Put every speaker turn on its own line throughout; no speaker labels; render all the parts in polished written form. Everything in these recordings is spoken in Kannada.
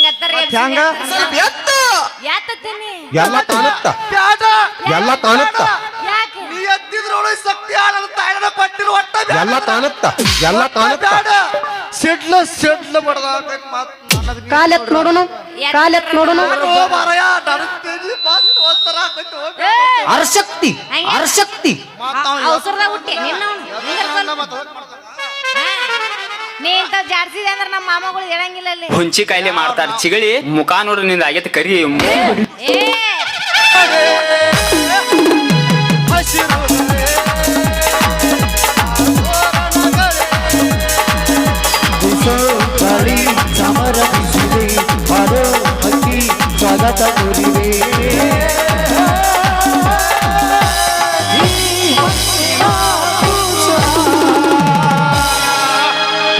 ಹೆಂಗತ್ತಾರ
ಹೆಂಗ
ಸ್ವಲ್ಪ ಎತ್ತು
ಯಾತತ್ತೀನಿ
ಎಲ್ಲ ಕಾಣುತ್ತ
ಬ್ಯಾಡ
ಎಲ್ಲ ಕಾಣುತ್ತ
ಯಾಕೆ
ನೀ ಎತ್ತಿದ್ರೊಳಗೆ ಶಕ್ತಿ ನನ್ನ ತಾಯಿನ ಕೊಟ್ಟಿರು ಒಟ್ಟ
ಎಲ್ಲ ಕಾಣುತ್ತ ಎಲ್ಲ ಕಾಣುತ್ತ
ಬ್ಯಾಡ ಸಿಡ್ಲ ಬಡದಾಕೈತ್ ಮಾತ್
ಕಾಲೆತ್ ನೋಡುನು ಕಾಲೆತ್ ನೋಡುನು
ಮಾರಾಯ ನಡಸ್ತೀನಿ ಬಂದ್ ಒಂಥರ ಆಕೈತಿ
ಅರ್ಶಕ್ತಿ ಅರ್ಶಕ್ತಿ
ಅವಸರದಾಗ ಹುಟ್ಟಿ ನೀ ಇಂತ ಜಾಡ್ಸಿದೆ ಅಂದ್ರೆ ನಮ್ಮ ಮಾಮಗಳು ಹೇಳಂಗಿಲ್ಲ ಅಲ್ಲಿ
ಹುಂಚಿ ಕಾಯಿಲೆ ಮಾಡ್ತಾರ ಚಿಗಳಿ ಮುಖ ನೋಡ್ರಿ ನಿಂದ ಆಗೈತೆ ಕರಿ
ಏ
ಹಸಿರು
ಸಮರ ಬಿಸಿದೆ ಬರೋ ಹಕ್ಕಿ ಸ್ವಾಗತ ಕೋರಿವೆ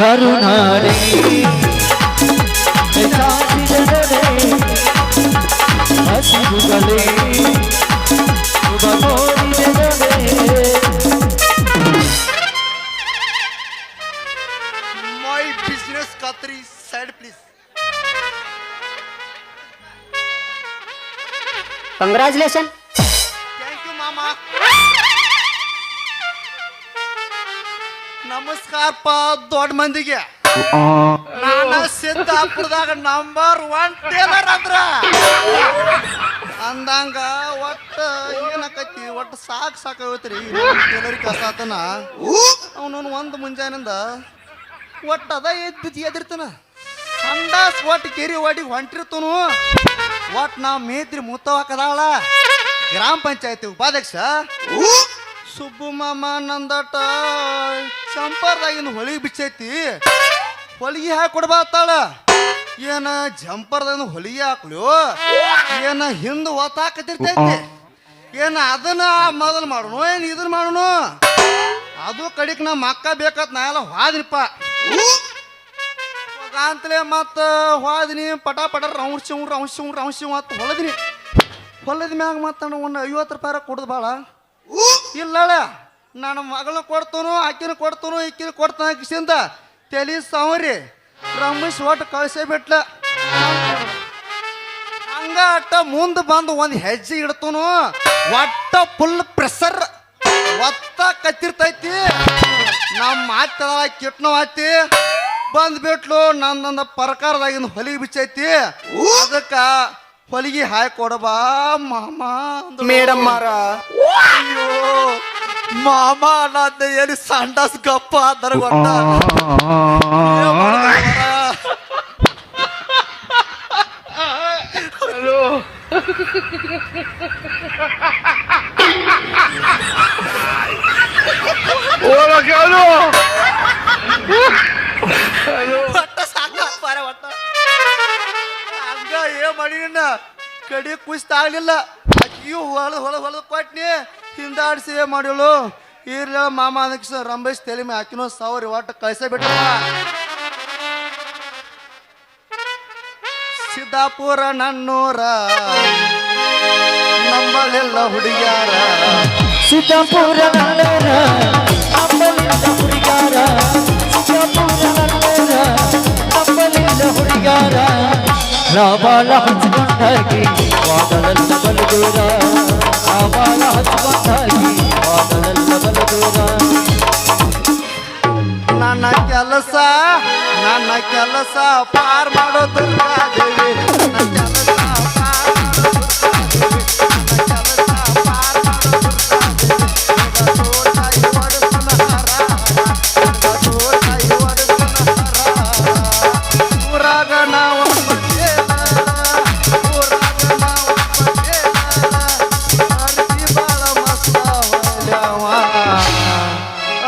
ಕರುಣಾರೆ ಹಸಿರುಗಳೇ ಶುಭ ಕೋರಿದೆ
ಮೈ ಬಿಸ್ನೆಸ್ ಕತ್ರಿ side please
congratulation
thank you ಮಾಮಾ ನಮಸ್ಕಾರಪ್ಪ ದೊಡ್ಡ ಮಂದಿಗೆ ನಾನ ಸಿದ್ದಾಪುರದಾಗ ನಂಬರ್ 1 ಟೇಲರ್ ಅಂದ್ರ ಅಂದಂಗ ಒಟ್ಟ ಏನಕೈತಿ ಒಟ್ಟು ಸಾಕಾಗೈತ್ರಿ ಟೇಲರ್ ಕೆಲಸ ಆತನ ಅವನವನು ಒಂದು ಮುಂಜಾನಿಂದ ಒಟ್ಟು ಅದ ಎದಿರ್ತಾನ ಸಂಡಾಸ್ ಒಟ್ಟು ಕೆರಿ ಒಡಿಗೆ ಹೊಂಟಿರ್ತನು ಒಟ್ಟು ನಾ ಮೇತ್ರಿ ಮುತ್ತವಾಕದಾಳ ಗ್ರಾಮ ಪಂಚಾಯತಿ ಉಪಾಧ್ಯಕ್ಷ ಸುಬ್ಬು ಮಾಮ ನಂದಟ ಜಂಪರ್ದಾಗಿಂದ ಹೊಲಿಗೆ ಬಿಚ್ಚೈತಿ ಹೊಲಿಗೆ ಹಾಕಿ ಕೊಡ್ಬಾತಾಳ ಏನ ಜಂಪರ್ದಾಗಿಂದ ಹೊಲಿಗೆ ಹಾಕ್ಲು ಏನ ಹಿಂದೆ ಒತ್ತಾಕತಿರ್ತೈತಿ ಏನ ಅದನ್ನ ಮೊದಲು ಮಾಡೋಣ ಏನು ಇದನ್ನ ಮಾಡೋಣ ಅದು ಕಡಿಕ್ ನಮ್ಮ ಅಕ್ಕ ಬೇಕತ್ ನಾ ಎಲ್ಲ ಹೋದ್ರಿಪ್ಪ ಅಂತಲೇ ಮತ್ತು ಹೋದಿನಿ ಪಟ ರೌಂಡ್ಸಿವ್ ಅಂತ ಹೊಲದಿನಿ ಹೊಲದ ಮ್ಯಾಗ ಮತ್ತು ಒಂದು 50 ರೂಪಾಯಿ ಕೊಡೋದು ಭಾಳ ಇಲ್ಲ ನಾನು ಮಗಳನ್ನ ಕೊಡ್ತನು ಆಕಿನ ಕೊಡ್ತನು ಈಕಿನ ಕೊಡ್ತಾನ ಕಿಸಿಂದ ತಲೆ ಸಾವ್ರಿ ರಮೇಶ್ ಒಟ್ಟು ಕಳಿಸೇ ಬಿಟ್ಲ ಹಂಗ ಅಟ್ಟ ಮುಂದೆ ಬಂದು ಒಂದು ಹೆಜ್ಜೆ ಇಡ್ತನು ಒಟ್ಟ ಫುಲ್ ಪ್ರೆಷರ್ ಒತ್ತ ಕತ್ತಿರ್ತೈತಿ ನಮ್ಮ ಮಾತದ ಕಿಟ್ನೋ ಆತಿ ಬಂದ್ಬಿಟ್ಲು ನಂದೊಂದು ಪ್ರಕಾರದಾಗಿಂದ ಹೊಲಿಗೆ ಬಿಚ್ಚೈತಿ ಅದಕ್ಕ ಹೊಲಿಗೆ ಹಾಕಿ ಕೊಡಬಾ ಮಾಮ
ಮೇಡಮ್ ಮಾರ
ಅಯ್ಯೋ ಮಾಮ ಅನ್ನೋದ ಎಲ್ಲಿ ಸಂಡಾಸ್ ಗಪ್ಪ ಅದರ ಗೊತ್ತ ಒಟ್ಟ ಸಾಕಾಗ್ಬಾರ ಒಟ್ಟ ಹಂಗ ಏನ್ ಮಾಡಿನ ಕಡಿ ಕುಸ್ತಾಗ್ಲಿಲ್ಲ ಅಕ್ಕಿಯು ಹೊಲ ಕೊಟ್ನಿ ಹಿಂದಾಡ್ಸಿ ಮಾಡಿಳು ಇರ್ಲ ಮಾಮ ಅದಕ್ಕೆ ರಂಬೇಶ್ ತಲೆ ಮೇ ಹಾಕಿನೋ ಸಾವಿರ ಒಟ್ಟು ಕಳ್ಸೇ ಬಿಟ್ಟ ಸಿದ್ದಾಪುರ ನನ್ನೂರ ನಂಬಲೆಲ್ಲ ಹುಡುಗ್ಯಾರ
ಸಿದ್ದಾಪುರ ನಲ್ಲೂರ ಅಂಬಲಿಂದ ಹುಡುಗಾರ ಸಿದ್ದಾಪುರ ನಲ್ಲೂರ ಅಂಬಲಿಂದ ಹುಡುಗಾರ ರಾಬಾಲ ಹಚ್ಕೊಂಡಾಗಿ ವಾದಲೆಲ್ಲ ಬಲದೂರ ರಾಬಾಲ ಹಚ್ಕೊಂಡಾಗಿ ವಾದಲೆಲ್ಲ ಬಲದೂರ
ನನ್ನ ಕೆಲಸ ಪಾರ್ ಮಾಡೋ ದುರ್ಗಾದೇವಿ ನನ್ನ ಕೆಲಸ ಪಾರ್ ಮಾಡೋ ಊರಾಗ ನಾವು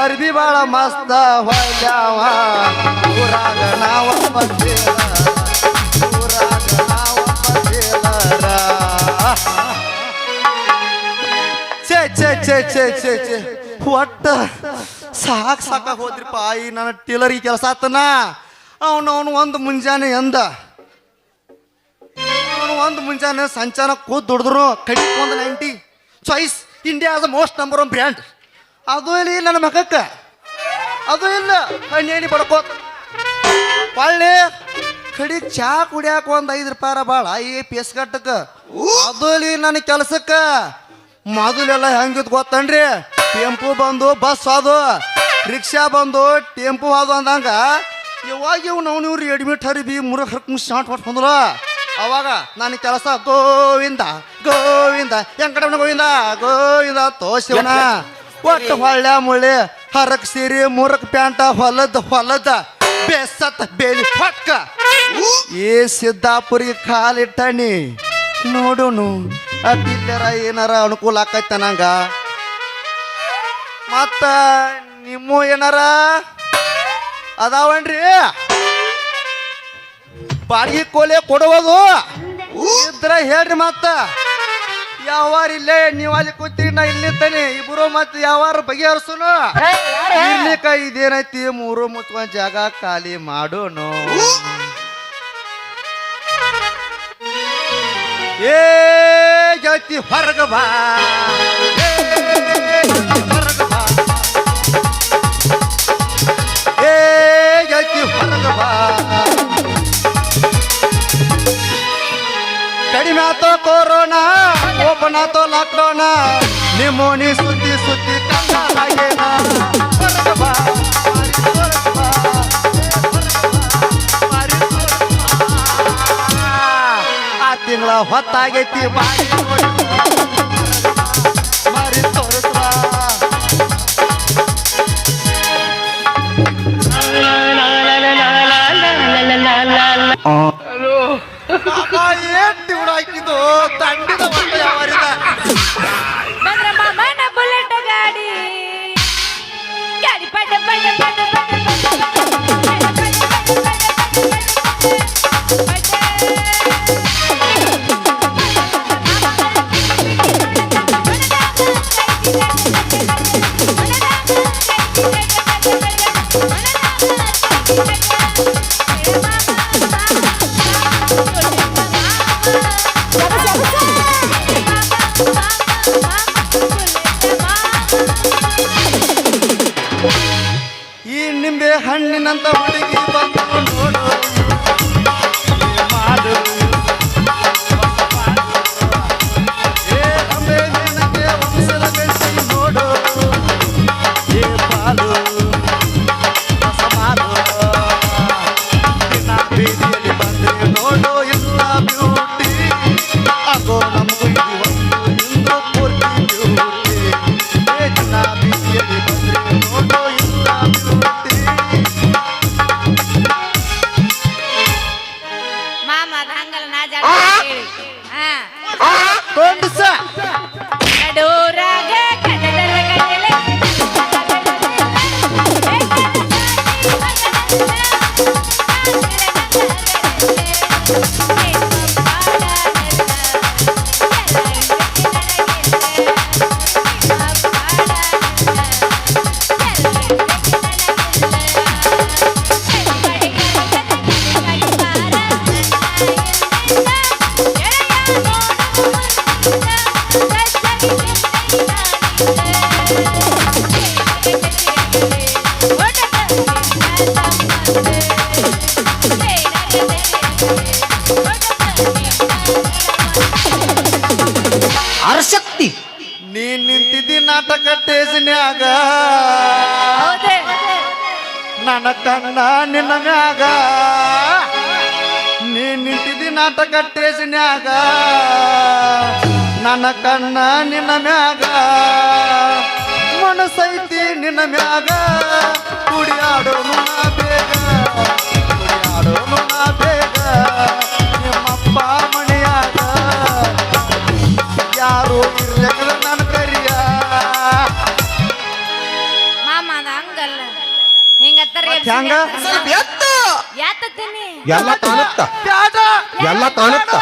ಅರ್ಬಿ ಬಾಳ ಮಸ್ತ ಹೊಲ್ಯಾವ ಊರಾಗ ನಾವ ಛೇ ಒಟ್ಟ ಸಾಕಾಗ ಹೋದ್ರಿಪ್ಪ ಈ ನನ್ನ ಟೇಲರಿಗೆ ಕೆಲಸ ಆತನ ಅವನು ಒಂದು ಮುಂಜಾನೆ ಎಂದ ಒಂದು ಮುಂಜಾನೆ ಸಂಚಾನ ಕೂತ್ ದುಡಿದ್ರು ಕಡಿಕ್ ಒಂದು 90 ಚಾಯ್ಸ್ ಇಂಡಿಯಾದ ಮೋಸ್ಟ್ ನಂಬರ್ 1 ಬ್ರ್ಯಾಂಡ್ ಅದು ಇಲ್ಲಿ ನನ್ನ ಮಗಕ್ಕ ಅದು ಇಲ್ಲ ಕಣ್ಣೇಣಿ ಬಡ್ಕೋತ ಒಳ್ಳೆ ಕಡಿಗೆ ಚಾ ಕುಡಿಯಾಕ ಒಂದ್ 5 ರೂಪಾಯಿ ಭಾಳ ಈ ಪೇಸ್ಗಟ್ಟಕ್ಕ ಅದಲಿ ನನ್ನ ಕೆಲ್ಸಕ್ಕ ಮೊದಲೆಲ್ಲ ಹೆಂಗಿದ್ ಗೊತ್ತನ್ರಿ ಟೆಂಪು ಬಂದು ಬಸ್ ಅದು ರಿಕ್ಷಾ ಬಂದು ಟೆಂಪು ಅದು ಅಂದಂಗ ಇವಾಗ ಇವ್ರು ರೆಡಿಮೇಡ್ ಹರಿಬಿ ಮುರಕ್ ಹರ್ಕ್ ಶಾಂಟ್ ಹೊಟ್ಕೊಂಡ್ರ ಅವಾಗ ನನ್ನ ಕೆಲಸ ಗೋವಿಂದ ಗೋವಿಂದ ಹೆಂಗಡ ಗೋವಿಂದ ಗೋವಿಂದ ತೋಸಿವನ ಒಟ್ಟು ಹೊಳ್ಳೆ ಮುಳ್ಳಿ ಹರಕ್ ಸೀರೆ ಮುರಕ್ ಪ್ಯಾಂಟ ಹೊಲದ ಬೇಸತ್ ಬೇಲಿ ಪಕ್ಕ ಏ ಸಿದ್ದಾಪುರಿಗೆ ಕಾಲಿಟ್ಟಣಿ ನೋಡುನು ಅದಿಲ್ಲರ ಏನಾರ ಅನುಕೂಲ ಆಕೈತ ನಂಗ ಮತ್ತ ನಿಮ್ಮ ಏನಾರ ಅದಾವನ್ರಿ ಬಾಡಿಗೆ ಕೋಲೆ ಕೊಡುವುದು ಇದ್ರ ಹೇಳ್ರಿ ಮತ್ತ ಯಾವಾರ ಇಲ್ಲೇ ನೀವು ಅಲ್ಲಿ ಕೂತೀರಿ ನಾ ಇಲ್ಲಿ ನಿಂತಾನೆ ಇಬ್ರು ಮತ್ತೆ ಯಾವಾರ ಬಗೆಹರಿಸುನು ಇರ್ಲಿಕ್ಕ ಇದೇನೈತಿ 3 ಮುಚ್ಕೊಂಡ್ ಜಾಗ ಖಾಲಿ ಮಾಡೋನು ಏ ಜಾತಿ ಹೊರಗ ಬಾ ಏ ಜಾತಿ ಹೊರಗ ಬಾ ಕಡಿಮೆ ಆತೋ ಕೊರೋನಾ ಓಪನ್ ಆತೋ ಲಾಕ್ಡೌನ್ ನಿಮೋನಿ ಸುದ್ದಿ ಕಂಡ ಹಾಗೇನಾ ಹೊರಗ ಬಾ ಹೊರಗ ಬಾ ಆ ತಿಂಗಳ ಹೊತ್ತಾಗೈತಿ ಬಾರಿ ಮಾರಿ ತೋರಿಸ್ಬಾ ಏನ್ ತಿಂಗಳು ಹಾಕಿದ್ದು ತಂಡಿದ ಒಟ್ಟು ಯಾವಾರಿದ
ಬಂದ್ರ ಮಾಮನ ಬುಲೆಟ್ ಗಾಡಿ ಗಾಡಿ ಪಡ ಪಡ ಪಡ
ಈ ನಿಂಬೆ ಹಣ್ಣಿನಂತ ಹುಡುಗಿ ಬಂದು ನೋಡು ಮಾಡು ಏ ಅಂಬೆ ನಿನಗೆ ವಂಶದ ಬೆಳೆಸಿ ನೋಡು ಏ ಪಾಲು ಹೊಸ ಮಾಡು ದಿನ ಬೀದಿಯಲ್ಲಿ ಬಂದ್ರೆ ನೋಡು ಇಲ್ಲ ಬ್ಯೂಟಿ ಆಗೋ ನಮಗೂ ಇದು ಒಂದು ಇಂದು ಪೂರ್ತಿ ಬ್ಯೂಟಿ ಏ ದಿನ ಬೀದಿಯಲ್ಲಿ ಬಂದ್ರೆ ನೋಡು ಇಲ್ಲ ಬ್ಯೂಟಿ
ಮಾಮ ಅದ ಹಂಗಲ್ಲ ನಾ ಜಾಸ್ತಿ ಹೇಳಿ ಹಾ
ಕೊಂಡ್ಸ
ಕಡೂರಾಗ ಕಡದರ ಕಡಲೆ
ಅರಶಕ್ತಿ
ನೀನ್ ನಿಂತಿದ್ದಿ ನಾಟಕ ಟೇಜ್ನ್ಯಾಗ
ಹೌದೇ
ನನ್ನ ಕಣ್ಣ ನಿನ್ನ ಮ್ಯಾಗ ನೀನ್ ನಿಂತಿದ್ದಿ ನಾಟಕ ಟೇಜ್ನ್ಯಾಗ ನನ್ನ ಕಣ್ಣ ನಿನ್ನ ಮ್ಯಾಗ ಮನಸೈತಿ ನಿನ್ನ ಮ್ಯಾಗ ಕುಡಿಯಾಡೋನು ನಾ ಬೇಗ ಕುಡಿಯಾಡೋನು ನಾ ಬೇಗ ನಿಮ್ಮಪ್ಪ ಮನೆಯಾಗ ಯಾರು ಇರ್ಲಿಲ್ಲ ನನ್ನ ಕರಿಯ
ಮಾಮ ಅದ ಹಂಗಲ್ಲ ಹಿಂಗತ್ತರ
ಹೆಂಗ
ಯಾತತ್ತೀನಿ
ಎಲ್ಲ ಕಾಣುತ್ತ
ಬ್ಯಾಡ
ಎಲ್ಲ ಕಾಣುತ್ತ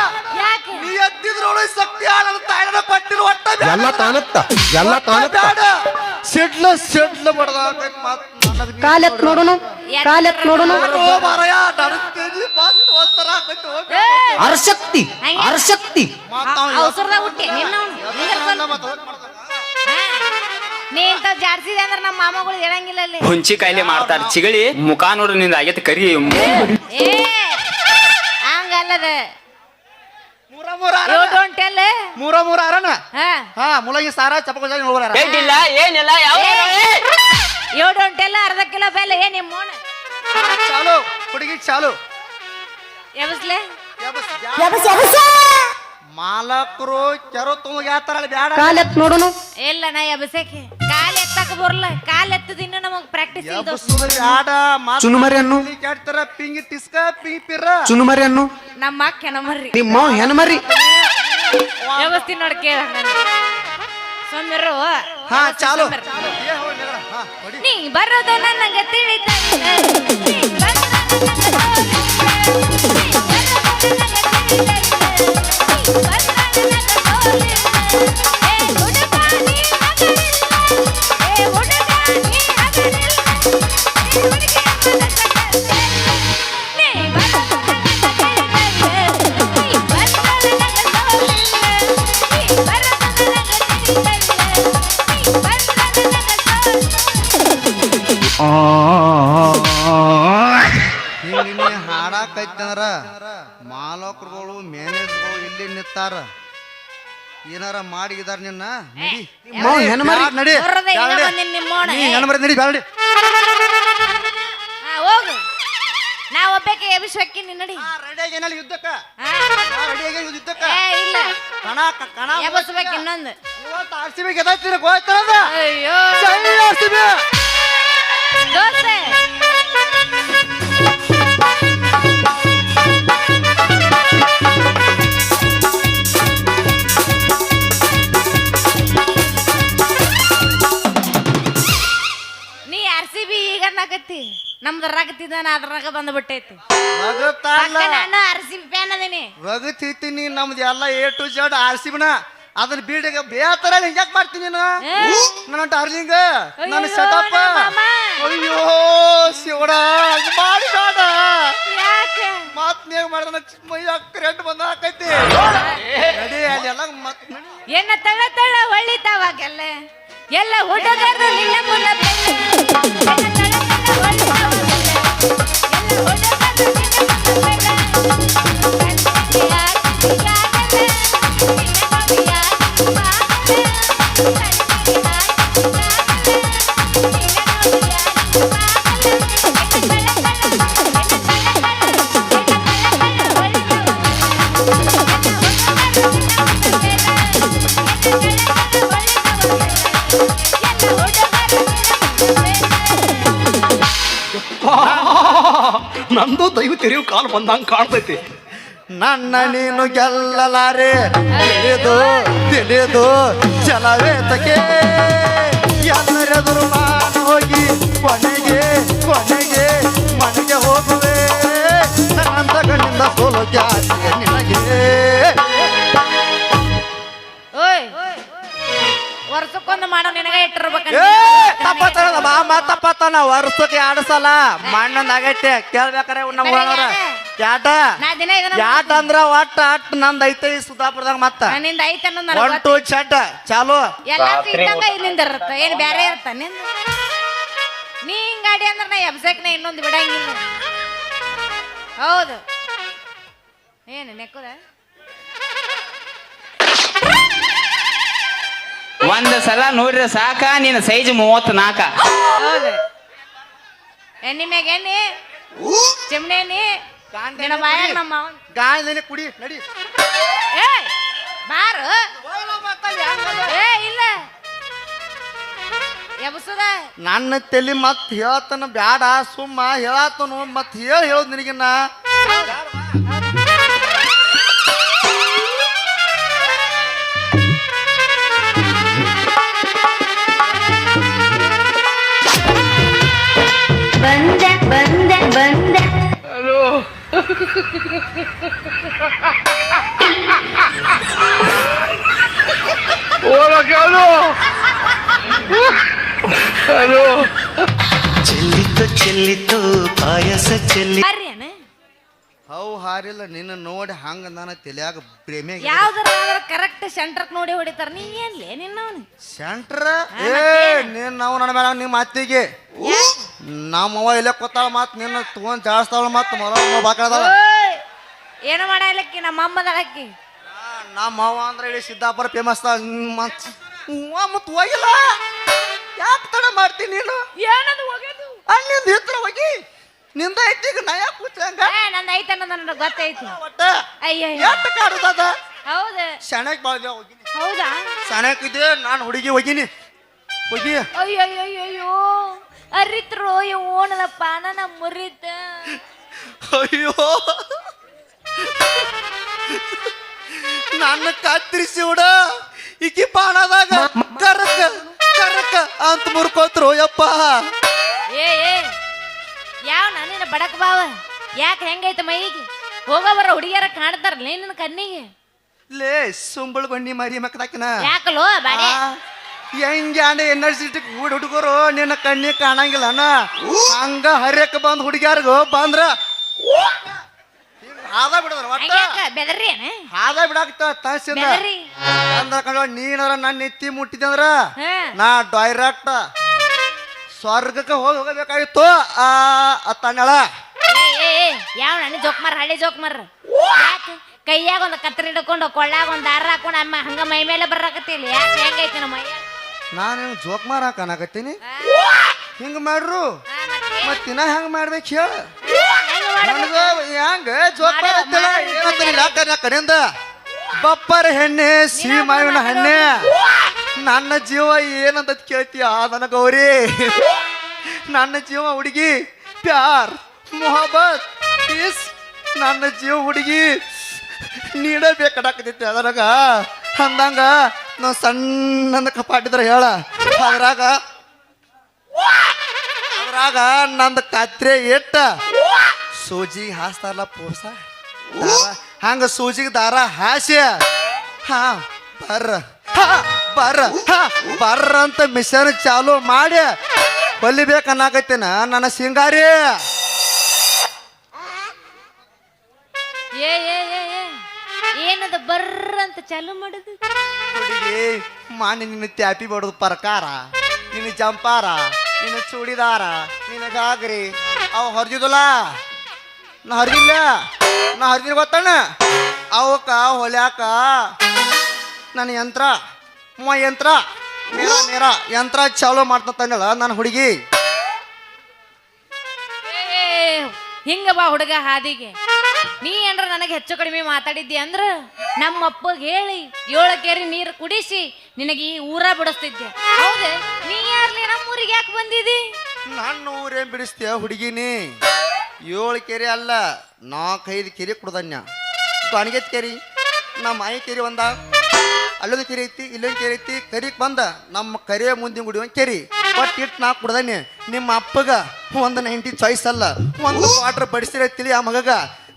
ಯಾಕೆ
ನೀ ಎದ್ದಿದ್ರೊಳಗೆ ಶಕ್ತಿ ನನ್ನ ತಾಯಿನ ಕೊಟ್ಟಿರು ಒಟ್ಟ
ಎಲ್ಲ ಕಾಣುತ್ತ ಎಲ್ಲ ಕಾಣುತ್ತ
ಬ್ಯಾಡ ಸಿಡ್ಲ ಬಡದಾಕೈತ್ ಮಾತ್
ಕಾಲೆತ್ ನೋಡುನು ಕಾಲೆತ್ ನೋಡುನು
ಮಾರಾಯ ನಡುತ್ತೀನಿ ಬಂದು ಒಂಥರ ಆಕೈತಿ ಹೋಗ್ಬೇಕು.
ಅರಶಕ್ತಿ ಅರಶಕ್ತಿ
ಅವಸರದಾಗ ಹುಟ್ಟಿ ನಿನ್ನ ನೀ ಇಂತ ಜಾಡ್ಸಿದೆ ಅಂದ್ರೆ ನಮ್ಮ ಮಾಮಗಳು ಹೇಳಂಗಿಲ್ಲ ಅಲ್ಲಿ
ಹುಂಚಿ ಕಾಯಿಲೆ ಮಾಡ್ತಾರ ಚಿಗಳಿ ಮುಖ ನೋಡ್ರಿ ನಿಂದ ಆಗೈತೆ ಕರಿ
ಏ ಟೆಲ್ ಅದ
ಮೂರ
ಯು ಡೋಂಟ್ ಟೆಲ್
ಮೂರ ಅರಣ
ಹಾ
ಹಾ ಮುಲಗಿ ಸಾರ ಚಪಕ ನೋಡ್ರ
ಏನಿಲ್ಲ ಏನಿಲ್ಲ ಯಾವ
ಯು ಡೋಂಟ್ ಟೆಲ್ ಅರ್ಧ ಕಿಲೋ ಬೆಲ್ಲ ಏನ್ ನಿಮ್ಮ ಮೋಣ
ಚಾಲು ಹುಡುಗಿ ಚಾಲು
ಎಬಸ್ಲೆ
ಮಾಲಕರು ಕೆರೋ ತುಂಬ ಯಾತಾರಲ್ಲ ಬ್ಯಾಡ
ಕಾಲೆತ್ ನೋಡೋನು
ಇಲ್ಲ ನಾ ಎಬಸಕ್ಕೆ ಕಾಲ್ ಎತ್ತಕ ಬರಲ್ಲ ಕಾಲ್ ಎತ್ತದ ಇನ್ನು ನಮಗ್ ಪ್ರಾಕ್ಟೀಸ್ ಇಲ್ಲ
ಬ್ಯಾಡ
ಚುನುಮರಿ ಅನ್ನು
ಕೇಳ್ತಾರ ಪಿಂಗಿ ಟಿಸ್ಕ ಪಿಂಗಿ ಪಿರ್ರ
ಚುನುಮರಿ ಅನ್ನು
ನಮ್ಮ ಅಕ್ಕ ಹೆಣಮರ್ರಿ
ನಿಮ್ಮ ಹೆಣ್ಮರಿ
ವ್ಯವಸ್ಥೆ ನೋಡಿ ಕೇಳ ಸೊಮ್ಮಿರು
ಹಾ ಚಾಲು
ನೀ ಬರೋದು ನನಗೆ ತಿಳಿತಲ್ಲ ನೀ ಬರೋದು
ಹಿಂಗ ನೀ ಹಾಡಾಕೈತಂದ್ರ ಮಾಲಕರುಗಳು ಮ್ಯಾನೇಜರ್ಗಳು ಇಲ್ಲಿ ನಿಂತಾರ ಏನಾರ ಮಾಡಿದಾರ ನಿನ್ನ ನಡಿ
ಹೆಣ್ಮರಿ
ನಡಿ
ಬರೋದೇ ಇಲ್ಲ ಬಂದಿನ್ ನಿಮ್ಮ ಮೋಣ.
ನೀ ಹೆಣ್ಮರಿ ನಡಿ ಬ್ಯಾಡ
ಹೋಗು ನಾ ಒಬ್ಬಕ್ಕೆ ಎಬ್ಬಿಸಕ್ಕೆ ನಿನ್ನಡಿ
ರೆಡಿಯಾಗಿ ಏನಲ್ಲಿ ಯುದ್ಧಕ್ಕ ರೆಡಿಯಾಗಿ ಯುದ್ಧಕ್ಕ
ಇಲ್ಲ
ಕಣ ಕಣ
ಎಬ್ಬಸ್ಬೇಕು ಇನ್ನೊಂದು
ಇವತ್ತು ಆರ್ಸಿಬಿ ಗೆದ್ದಾಯ್ತೀರ ಗೋಯ್ತದ
ಅಯ್ಯೋ
ಆರ್ಸಿಬಿ
ದೋಸೆ ನೀ RCB ಈಗ ಅನ್ನಕತ್ತಿ ನಮ್ದು ರಗತಿದಾನ ಅದ್ರಾಗ ಬಂದ್ಬಿಟ್ಟೈತಿ ನಾನು RCB ಫ್ಯಾನ್ ಅದೀನಿ
ರಗತಿನಿ ನಮ್ದು ಎಲ್ಲ A to Z ಆರ್ಸಿಬಿನ ಅದನ್ನ ಬೀಡಿಗ ಬೇತರ ಹಿಂಗ್ಯಾಕ್ ಮಾಡ್ತೀನಿ ನೀನು ನನ್ನ ಡಾರ್ಲಿಂಗ್ ನನ್ನ ಸೆಟಪ್ ಅಯ್ಯೋ ಶಿವಡ ಮಾಡಿ ಬೇಡ
ಯಾಕೆ
ಮತ್ ನೀವ್ ಮಾಡಿದ ಮೈಯ ಕರೆಂಟ್ ಬಂದ ಹಾಕೈತಿ ನಡಿ ಅಲ್ಲಿ ಎಲ್ಲ ಮತ್ ನಡಿ
ಏನ ತಳ ತಳ ಹೊಳಿತಾವಾಗೆಲ್ಲ ಎಲ್ಲ ಹುಡುಗರು ನಿನ್ನ ಮುನ್ನ ಬೆನ್ನ. ಏನ ತಳ ತಳ ಹೊಳಿತಾವಾಗೆಲ್ಲ ಎಲ್ಲ ಹುಡುಗರು ನಿನ್ನ ಮುನ್ನ ಬೆನ್ನ. ಕಣ್ಣಿಗೆ ಹಾಕಿದಾಗಲೇ ನಿನ್ನ ನೋಡಿಯ ಬಾಗಲೇ. ಕಣ್ಣಿಗೆ ಹಾಕಿದಾಗಲೇ ನಿನ್ನ ನೋಡಿಯ ಬಾಗಲೇ. ಏನ ತಳ
ನಂದು ದೈವ ತೆರೆಯು ಕಾಲು ಬಂದಂಗ ಕಾಣ್ತೈತಿ
ನನ್ನ ನೀನು ಗೆಲ್ಲಲಾರೆ ತಿಳಿದು ತಿಳಿದು ಚಲವೇತಕ್ಕೆ ಎಲ್ಲರೆದುರು ನಾನು ಹೋಗಿ ಕೊನೆಗೆ ಕೊನೆಗೆ ಮನೆಗೆ ಹೋಗುವೆ ನನ್ನಂತ ಕಣ್ಣಿಂದ ಸೋಲು ಜಾತಿಗೆ ನಿನಗೆ
ಓಯ್ ವರ್ಷಕ್ಕೊಂದು ಮಾಡೋ ನಿನಗ ಇಟ್ಟಿರ್ಬೇಕಂತ
ತಪ್ಪತ್ತನ ಬಾಮ ತಪ್ಪತ್ತನ ವರ್ಷಕ್ಕೆ ಆಡಸಲ್ಲ ಮಣ್ಣಂದ ಆಗೈತೆ ಕೇಳ್ಬೇಕಾರೆ ನಮ್ಮ ಒಳಗರ ಯಾಟ
ನಾ ದಿನ ಇದನ್ನ
ಯಾಟ ಅಂದ್ರ ಒಟ್ಟ ಅಟ್ ನಂದ್ ಐತೆ ಸುಧಾಪುರದಾಗ ಮತ್ತ
ನಿಂದ ಐತೆ ಅನ್ನೋದು ನನಗ್
ಒನ್ ಟು ಚಟ್ ಚಾಲು
ಎಲ್ಲ ಇದ್ದಂಗ ನಿಂದ ಇರುತ್ತ ಏನ್ ಬ್ಯಾರೆ ಇರುತ್ತ ನಿಂದ ನೀ ಹಿಂಗಾಡಿ ಅಂದ್ರ ನಾ ಎಬ್ಸಕ್ ನಾ ಇನ್ನೊಂದು ಬಿಡಂಗಿಲ್ಲ ಹೌದು ಏನು ನೆಕ್ಕದ
ಒಂದ್ ಸಲ ನೋಡ್ರಿ ಸಾಕ ನಿನ್ನ ಸೈಜ್ 34.
ಹೌದು ಎಣ್ಣಿ ಮ್ಯಾಗ ಎಣ್ಣಿ ಚಿಮ್ಣಿ ಎಣ್ಣಿ ನಿನ್ನ ಬಾಯಾಗ ನಮ್ಮ ಮಾವನ್
ಗಾಯದೇನೆ ಕುಡಿ ನಡಿ
ಏಯ್ ಬಾರು ಏ ಇಲ್ಲ ಎಬ್ಸುದ
ನನ್ನ ತಲಿ ಮತ್ ಹೇಳ್ತಾನ ಬ್ಯಾಡ ಸುಮ್ಮ ಹೇಳಾತನು ಮತ್ ಹೇಳೋದ್ ನಿನಗಿನ್ನ
ಬಂದೆ ಬಂದೆ ಬಂದೆ
ಚೆಲ್ಲಿತು ಚೆಲ್ಲಿತು ಪಾಯಸ ಚೆಲ್ಲಿ
ಬರ್ರಿ ಅಣ್ಣ
ಹೌ ಹಾರಿಲ್ಲ ನಿನ್ನ ನೋಡಿ ಹಂಗ ನನ್ನ ತಲಿಯಾಗ ಪ್ರೇಮೆ
ಯಾವ್ದಾರ ಕರೆಕ್ಟ್ ಸೆಂಟರ್ಕ್ ನೋಡಿ ಹೊಡಿತಾರ ನೀ ಏನ್ಲೇ ನಿನ್ನವನು
ಸೆಂಟ್ರ ಏ ನೀನ್ ನಾವು ನನ್ನ ಮೇಲೆ ನಿಮ್ಮ ಅತ್ತಿಗೆ ನಮ್ಮವ್ವ ಇಲ್ಲೇ ಕೂತಾಳ ಮತ್ ನಿನ್ನ ತಗೊಂಡ್ ಜಾಡ್ಸ್ತಾಳ ಮತ್ ಮರ ಬಾಕಳದಾಳ
ಏನು ಮಾಡಲಕ್ಕಿ ನಮ್ಮ ಅಮ್ಮದಳಕ್ಕಿ
ನಮ್ಮ ಅವ್ವ ಅಂದ್ರೆ ಹೇಳಿ ಸಿದ್ದಾಪುರ ಫೇಮಸ್ ಮತ್ತು ಹೋಗಿಲ್ಲ ಯಾಕೆ ತಡ ಮಾಡ್ತೀನಿ ನೀನು
ಏನದು ಹೋಗೋದು
ಅಲ್ಲಿಂದ ಇತ್ರ ಹೋಗಿ ನಿಂದ ಐತಿ ಈಗ ನಾ ಯಾಕೆ ಕೂತಂಗ
ನಂದು ಐತೆ ಅನ್ನೋದು ನನಗೆ ಗೊತ್ತೈತಿ
ಒಟ್ಟ
ಅಯ್ಯ
ಎಷ್ಟು ಕಾಡುತ್ತದ
ಹೌದು
ಸೆಣಕ್ ಬಾಳ್ದ ಹೋಗಿನಿ
ಹೌದಾ
ಸೆಣಕ್ ಇದೆ ನಾನು ಹುಡುಗಿ ಹೋಗಿನಿ ಹೋಗಿ
ಅಯ್ಯೋ ಅರಿತ್ರು ಓಣದಪ್ಪ ನನ್ನ ಮುರಿತ
ಅಯ್ಯೋ ನನ್ನ ಕತ್ತರಿಸಿ ಹುಡ ಈಕಿ ಬಾಣದಾಗ ಕರಕ ಕರಕ ಅಂತ ಮುರ್ಕೋತ್ರು ಯಪ್ಪ
ಏ ಯಾವ ನಾನಿನ ಬಡಕ್ ಬಾವ ಯಾಕೆ ಹೆಂಗೈತೆ ಮೈಗೆ ಹೋಗೋ ಬರೋ ಹುಡುಗಿಯರ ಕಾಣ್ತಾರಲ್ಲ ನಿನ್ನ ಕಣ್ಣಿಗೆ
ಲೇ ಸುಂಬಳ ಬಣ್ಣಿ ಮರಿ ಮಕ್ಕದಾಕಿನ
ಯಾಕಲೋ ಬಾಡೆ
ಹೆಂಗೆ ಅಂಡೆ ಎನರ್ಜಿಟಿಕ್ ಹುಡುಗರು ನಿನ್ನ ಕಣ್ಣಿ ಕಾಣಂಗಿಲ್ಲನ ಹಂಗ ಹರ್ಯಕ್ ಬಂದ್ ಹುಡುಗಿಯಾರ್ಗು ಬಂದ್ರ ಹಾದ ಬಿಡದ್ರ ಒಟ್ಟ
ಹಂಗ್ಯಾಕ ಬೆದರ್ರಿ ಏನ
ಹಾದ ಬಿಡಾಕ್ತ ತಹಸಿಂದ
ಬೆದರ್ರಿ
ಅಂದ್ರ ಕಂಡ ನೀನಾರ ನನ್ನ ಎತ್ತಿ ಮುಟ್ಟಿದೆ ಅಂದ್ರ
ಹಾ
ನಾ ಡೈರೆಕ್ಟ್ ಸ್ವರ್ಗಕ್ಕೆ ಹೋಗಬೇಕಾಗಿತ್ತು ತಣ್ಣಳ
ಯಾವ ನನ್ನ ಜೋಕ್ ಮಾರ ಹಳ್ಳಿ ಜೋಕ್ ಮಾರ ಯಾಕೆ ಕೈಯಾಗ ಒಂದು ಕತ್ತರಿ ಹಿಡ್ಕೊಂಡು ಕೊಳ್ಳಾಗ ಒಂದು ದಾರ ಹಾಕೊಂಡು ಅಮ್ಮ ಹಂಗ ಮೈ ಮೇಲೆ ಬರಾಕತ್ತಿಲ್ಲ ಯಾಕೆ ಹೆಂಗೈತಿ ನಮ್ಮ ಮೈಯ
ನಾನು ಜೋಕ್ ಮಾರ ಕಾಣಕತ್ತೀನಿ ಹಿಂಗ ಮಾಡ್ರು ಮತ್ತಿನ ಹೆಂಗ ಮಾಡ್ಬೇಕು ಹೇಳ ನನಗ ಹೆಂಗ ಜೋಕ್ ಮಾರ ಕಡೆಯಿಂದ ಬಪ್ಪರ ಹೆಣ್ಣೆ ಸೀಮಾವಿನ ಹಣ್ಣೆ ನನ್ನ ಜೀವ ಏನಂತ ಕೇಳ್ತೀಯ ನನ್ನ ಗೌರಿ ನನ್ನ ಜೀವ ಹುಡುಗಿ ಪ್ಯಾರ್ ಮೊಹಬ್ಬತ್ ಪೀಸ್ ನನ್ನ ಜೀವ ಹುಡುಗಿ ನೀಡಬೇಕಾಕತೈತಿ ಅದ್ರಾಗ ಅಂದಂಗ ನಾವು ಸಣ್ಣ ಕಪಾಟಿದ್ರ ಹೇಳ ಅದ್ರಾಗ ನಂದು ಕತ್ರೆ ಇಟ್ಟ ಸೂಜಿಗೆ ಹಾಸ್ತಾರಲ್ಲ ಪೋಸ ದಾರ ಹಂಗ ಸೂಜಿಗೆ ದಾರ ಹಾಸ್ಯ ಹಾ ಬರ್ರ ಅಂತ ಮಿಷನ್ ಚಾಲು ಮಾಡಿ ಹೊಲಿಬೇಕನ್ನಾಕತ್ತೇನ ನನ್ನ ಸಿಂಗಾರಿ
ಏನದ ಬರ್ರ ಅಂತ ಚಾಲು ಮಾಡುದು
ಹುಡುಗಿ ಮಾನಿ ನಿನ್ನ ತ್ಯಾಪಿ ಬಡೋದು ಪ್ರಕಾರ ನಿನ್ನ ಜಂಪಾರ ನಿನ್ನ ಚೂಡಿದಾರ ನಿನ್ನ ಗಾಗ್ರಿ ಅವು ಹೊರದಿದಲ್ಲ ನಾ ಹೊರದಿನ ಗೊತ್ತಣ್ಣ ಅವಕ್ಕ ಹೊಲ್ಯಾಕ ನನ್ನ ಯಂತ್ರ ಮೇರ ಯಂತ್ರ ಚಾಲು ಮಾಡ್ತಂತಂದಳ ನನ್ನ ಹುಡುಗಿ
ಹಿಂಗ ಬಾ ಹುಡುಗ ಹಾದಿಗೆ ನೀ ಏನ್ರ ನನಗೆ ಹೆಚ್ಚು ಕಡಿಮೆ ಮಾತಾಡಿದ್ದಿ ಅಂದ್ರ ನಮ್ಮ ಅಪ್ಪಗೆ ಹೇಳಿ 7 ಕೆರೆ ನೀರು ಕುಡಿಸಿ ನಿನಗೆ ಈ ಊರ ಬಿಡಿಸ್ತಿದ್ದೆ ಹೌದ ನೀ ಯಾರ್ಲಿ ನಮ್ಮ ಊರಿಗೆ ಯಾಕೆ ಬಂದಿದಿ
ನನ್ನ ಊರೇನ್ ಬಿಡಿಸ್ತೀಯ ಹುಡುಗಿನಿ 7 ಕೆರೆ ಅಲ್ಲ 4-5 ಕೆರೆ ಕುಡ್ದನ್ಯ ಗಾಣಿಗೆತ್ ಕೆರಿ ನಮ್ಮ ಮಾಯಿ ಕೆರೆ ಒಂದ ಅಲ್ಲೊಂದು ಕೆರೆ ಐತಿ ಇಲ್ಲೊಂದು ಕೆರೆ ಐತಿ ಕರಿಕ್ ಬಂದ ನಮ್ಮ ಕರಿಯ ಮುಂದಿನ ಗುಡಿ ಒಂದು ಕೆರಿ ಬಟ್ ಇಟ್ಟು ನಾ ಕುಡ್ದಾನೆ ನಿಮ್ಮ ಅಪ್ಪಗ ಒಂದು 90 ಚಾಯ್ಸ್ ಅಲ್ಲ ಒಂದು ವಾಟ್ರ್ ಬಡಿಸಿರ ತಿಳಿ ಆ ಮಗಗ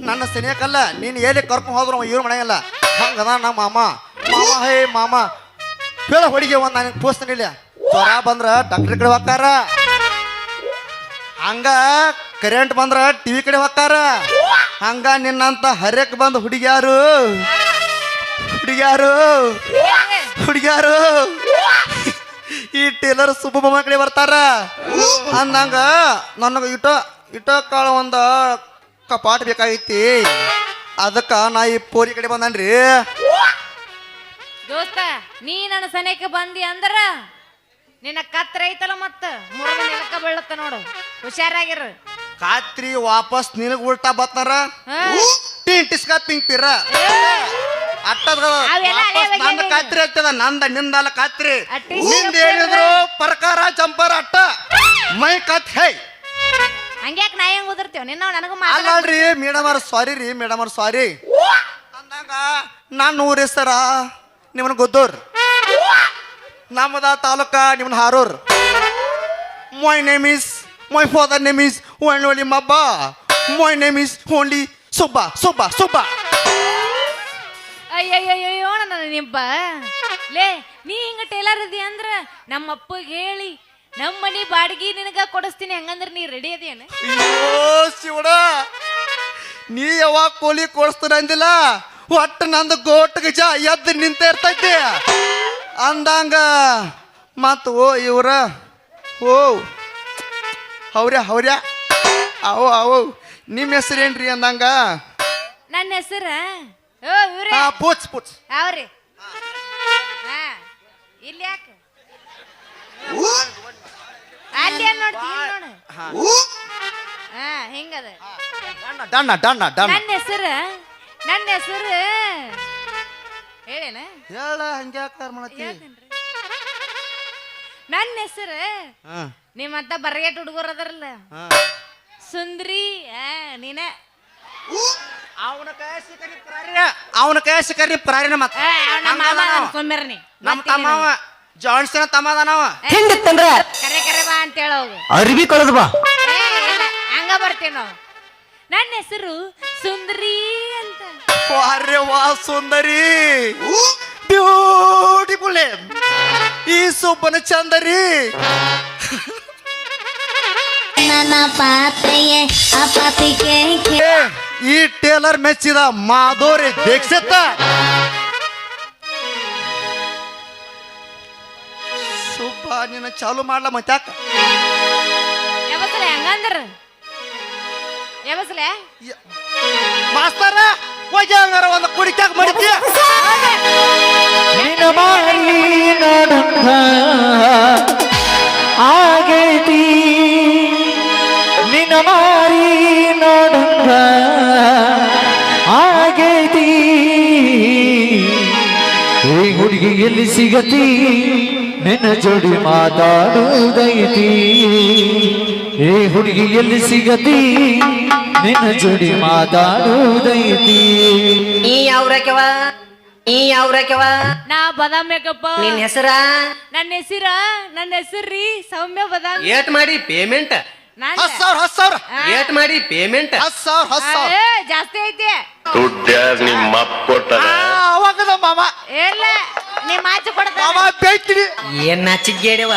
ನನ್ನ ಸನಿಯಕ್ಕಲ್ಲ ನೀನು ಎಲ್ಲಿ ಕರ್ಕೊಂಡು ಹೋದ್ರು ಇವ್ರು ಮಾಡಂಗಿಲ್ಲ ಹಂಗದ ನಮ್ಮ ಮಾಮ ಹೇಳ ಹೊಡಿಗೆ ಒಂದು ನನಗೆ ಪೋಸ್ತಾನಿಲ್ಲ ಜ್ವರ ಬಂದ್ರ ಡಾಕ್ಟರ್ ಕಡೆ ಹೋಗ್ತಾರ ಹಂಗ ಕರೆಂಟ್ ಬಂದ್ರ ಟಿವಿ ಕಡೆ ಹೋಗ್ತಾರ ಹಂಗ ನಿನ್ನಂತ ಹರ್ಯಕ್ ಬಂದ ಹುಡುಗಿಯಾರು ಈ ಟೇಲರ್ ಸುಬ್ಬಮ್ಮ ಕಡೆ ಬರ್ತಾರ ಅಂದಂಗ ನನಗ ಇಟೋ ಕಾಳ ಒಂದ ಕಪಾಟ್ ಬೇಕಾಗೈತಿ ಅದಕ್ಕ ನಾ ಈ ಪೋರಿ ಕಡೆ ಬಂದನ್ರಿ
ದೋಸ್ತ ನೀ ನನ್ನ ಸನೇಕ ಬಂದಿ ಅಂದ್ರ ನಿನ್ನ ಕತ್ರ ಐತಲ್ಲ ಮತ್ತ ಮುರಿದ ನೆಲಕ್ಕ ಬೀಳತ್ತ ನೋಡು ಹುಷಾರಾಗಿರು
ಕಾತ್ರಿ ವಾಪಸ್ ನಿನಗ ಉಲ್ಟಾ ಬತ್ತಾರ ಟಿಸ್ಕ ತಿಂತೀರ ನಂದ ಕಾತ್ರಿ ಆಗ್ತದ ನಿಂದಲ್ಲ ಕಾತ್ರಿ ನಿಂದ ಹೇಳಿದ್ರು ಪ್ರಕಾರ ಜಂಪರ್ ಅಟ್ಟ ಮೈ ಕತ್ ಹೇ
ಹಂಗ್ಯಾಕ್ ನಾ ಹೆಂಗ್ ಉದಿರ್ತೇವ ನಿನ್ನ ನನಗೂ
ಅಲ್ಲಾಳ್ರಿ ಮೇಡಮ್ ಸಾರಿ ಅಂದಾಗ ನನ್ನ ಊರ ಹೆಸರ ನಿಮ್ಮನ್ನ ಗೊದ್ದೋರ್ ನಮ್ಮದ ತಾಲೂಕ ನಿಮ್ಮನ್ನ ಹಾರೋರ್ my father name is only Mabba. My name is only Subba.
ಅಯ್ಯಯ್ಯೋ ನನ್ನ ನಿಂಪ ಲೇ ನೀ ಹಿಂಗ ಟೇಲರ್ ಅದಿ ಅಂದ್ರ ನಮ್ಮ ಅಪ್ಪಗೆ ಹೇಳಿ ನಮ್ಮ ಮನಿ ಬಾಡಿಗೆ ನಿನಗ ಕೊಡಿಸ್ತೀನಿ ಹಂಗಂದ್ರ ನೀ ರೆಡಿ ಅದೇನ
ಅಯ್ಯೋ ಶಿವಡ ನೀ ಯಾವಾಗ ಕೋಲಿ ಕೊಡಿಸ್ತಾನ ಅಂದಿಲ್ಲ ಒಟ್ಟು ನಂದು ಗೋಟ್ ಗಜ ಎದ್ದು ನಿಂತ ಇರ್ತೈತಿ ಅಂದಂಗ ಮತ್ತ ಇವ್ರ ಹೌರ್ಯ ಅವು ನಿಮ್ಮ ಹೆಸರೇನ್ರಿ ಅಂದಂಗ
ನನ್ನ ನನ್ನ ಹೆಸರ ಓ ಇವ್ರೆ
ಪೂಚ್ ಪೂಚ್
ಅವ್ರಿ ಹಾ ಇಲ್ಲಿ ಯಾಕ ಅಲ್ಲಿ ಏನ್ ನೋಡ್ತಿ ನೋಡು ಹಾ ಹಿಂಗದ
ಡಣ್ಣ ಡಣ್ಣ ಡಣ್ಣ
ನನ್ನ ಹೆಸರು ಹೇಳೇನ
ಹೇಳ ಹಂಗ್ಯಾಕಾರ ಮಾಡತ್ತಿ
ಹೇಳ್ತೇನ್ರಿ ನನ್ನ ಹೆಸರು ನಿಮ್ಮಂತ ಬರ್ಗೆಟ್ ಹುಡುಗರು ಅದಾರಲ್ಲ ಸುಂದ್ರಿ ನೀನ
ಅವನ ಕೈ ಸಿಕ್ಕರಿ ಪ್ರಾರಿನ ಮತ್ತ
ಸೊಮ್ಮೆರ್ನಿ
ನಮ್ಮ ತಮ್ಮವ ಜಾನ್ಸನ್ ತಮ್ಮ ಅದಾನವ
ಹೆಂಗಿತ್ತಂದ್ರ
ಕರೆ ಕರೆ ಬಾ ಅಂತ ಹೇಳೋದು
ಅರ್ಬಿ ಕಳದ್ ಬಾ
ಹಂಗ ಬರ್ತೀವಿ ನಾವು ನನ್ನ ಹೆಸರು ಸುಂದರಿ ಅಂತ
ಅರೆ ವಾ ಸುಂದರಿ ಬ್ಯೂಟಿಫುಲ್ ಈ ಸೊಪ್ಪನ ಚಂದರಿ
ನನ್ನ ಪಾತ್ರೆಯೇ ಆ ಪಾಪಿಗೆ
ಈ ಟೇಲರ್ ಮೆಚ್ಚಿದ ಮಾಧೋರಿ ದೀಕ್ಷಿತ ಸುಬ್ಬ ನಿನ್ನ ಚಾಲು ಮಾಡ್ಲ ಮತ್ತಾಕ
ಯಾವತ್ತಲೆ ಹಂಗಂದ್ರ ಯಾವತ್ತಲೆ
ಮಾಸ್ತರ ಹೋಗಿ ಹಂಗಾರ ಒಂದು ಕುಡಿಕಾಕ ಮಾಡಿದ್ಯ
ನಿನ್ನ ಮಾರಿ ನೋಡಂಗ ಆಗೈತಿ ನಿನ್ನ ಮಾರಿ ನೋಡಂಗ ಆಗೈತಿ ಈ ಹುಡುಗಿ ಎಲ್ಲಿ ಸಿಗತಿ ನಿನ್ನ ಜೋಡಿ ಮಾತಾಡುವುದೈತಿ ಈ ಹುಡುಗಿ ಎಲ್ಲಿ ಸಿಗತಿ ನಿನ್ನ ಜೋಡಿ ಮಾತಾಡುವುದೈತಿ
ನೀ ಯಾವ್ರಕ್ಯವ
ನಾ ಬದಾಮ್ ಮೇಕಪ್ಪ
ನಿನ್ ಹೆಸರ
ನನ್ನ ಹೆಸರ್ರಿ ಸೌಮ್ಯ ಬದಾಮ್
ಏಟ್ ಮಾಡಿ ಪೇಮೆಂಟ್
ನಾನ್
10,000
ಏಟ್ ಮಾಡಿ ಪೇಮೆಂಟ್
10,000
ಜಾಸ್ತಿ ಐತಿ
ನಿಮ್ಮ ಅಪ್ಪ ಕೊಡ್ತಾರ
ಅವಾಗದ ಮಾಮ
ಇಲ್ಲ ನಿಮ್ಮ ಆಚೆ ಕೊಡ್ತಾನ
ಮಾಮ ಬೇಯ್ತೀನಿ
ಏನ್ ನಾಚಿಗೇಡವ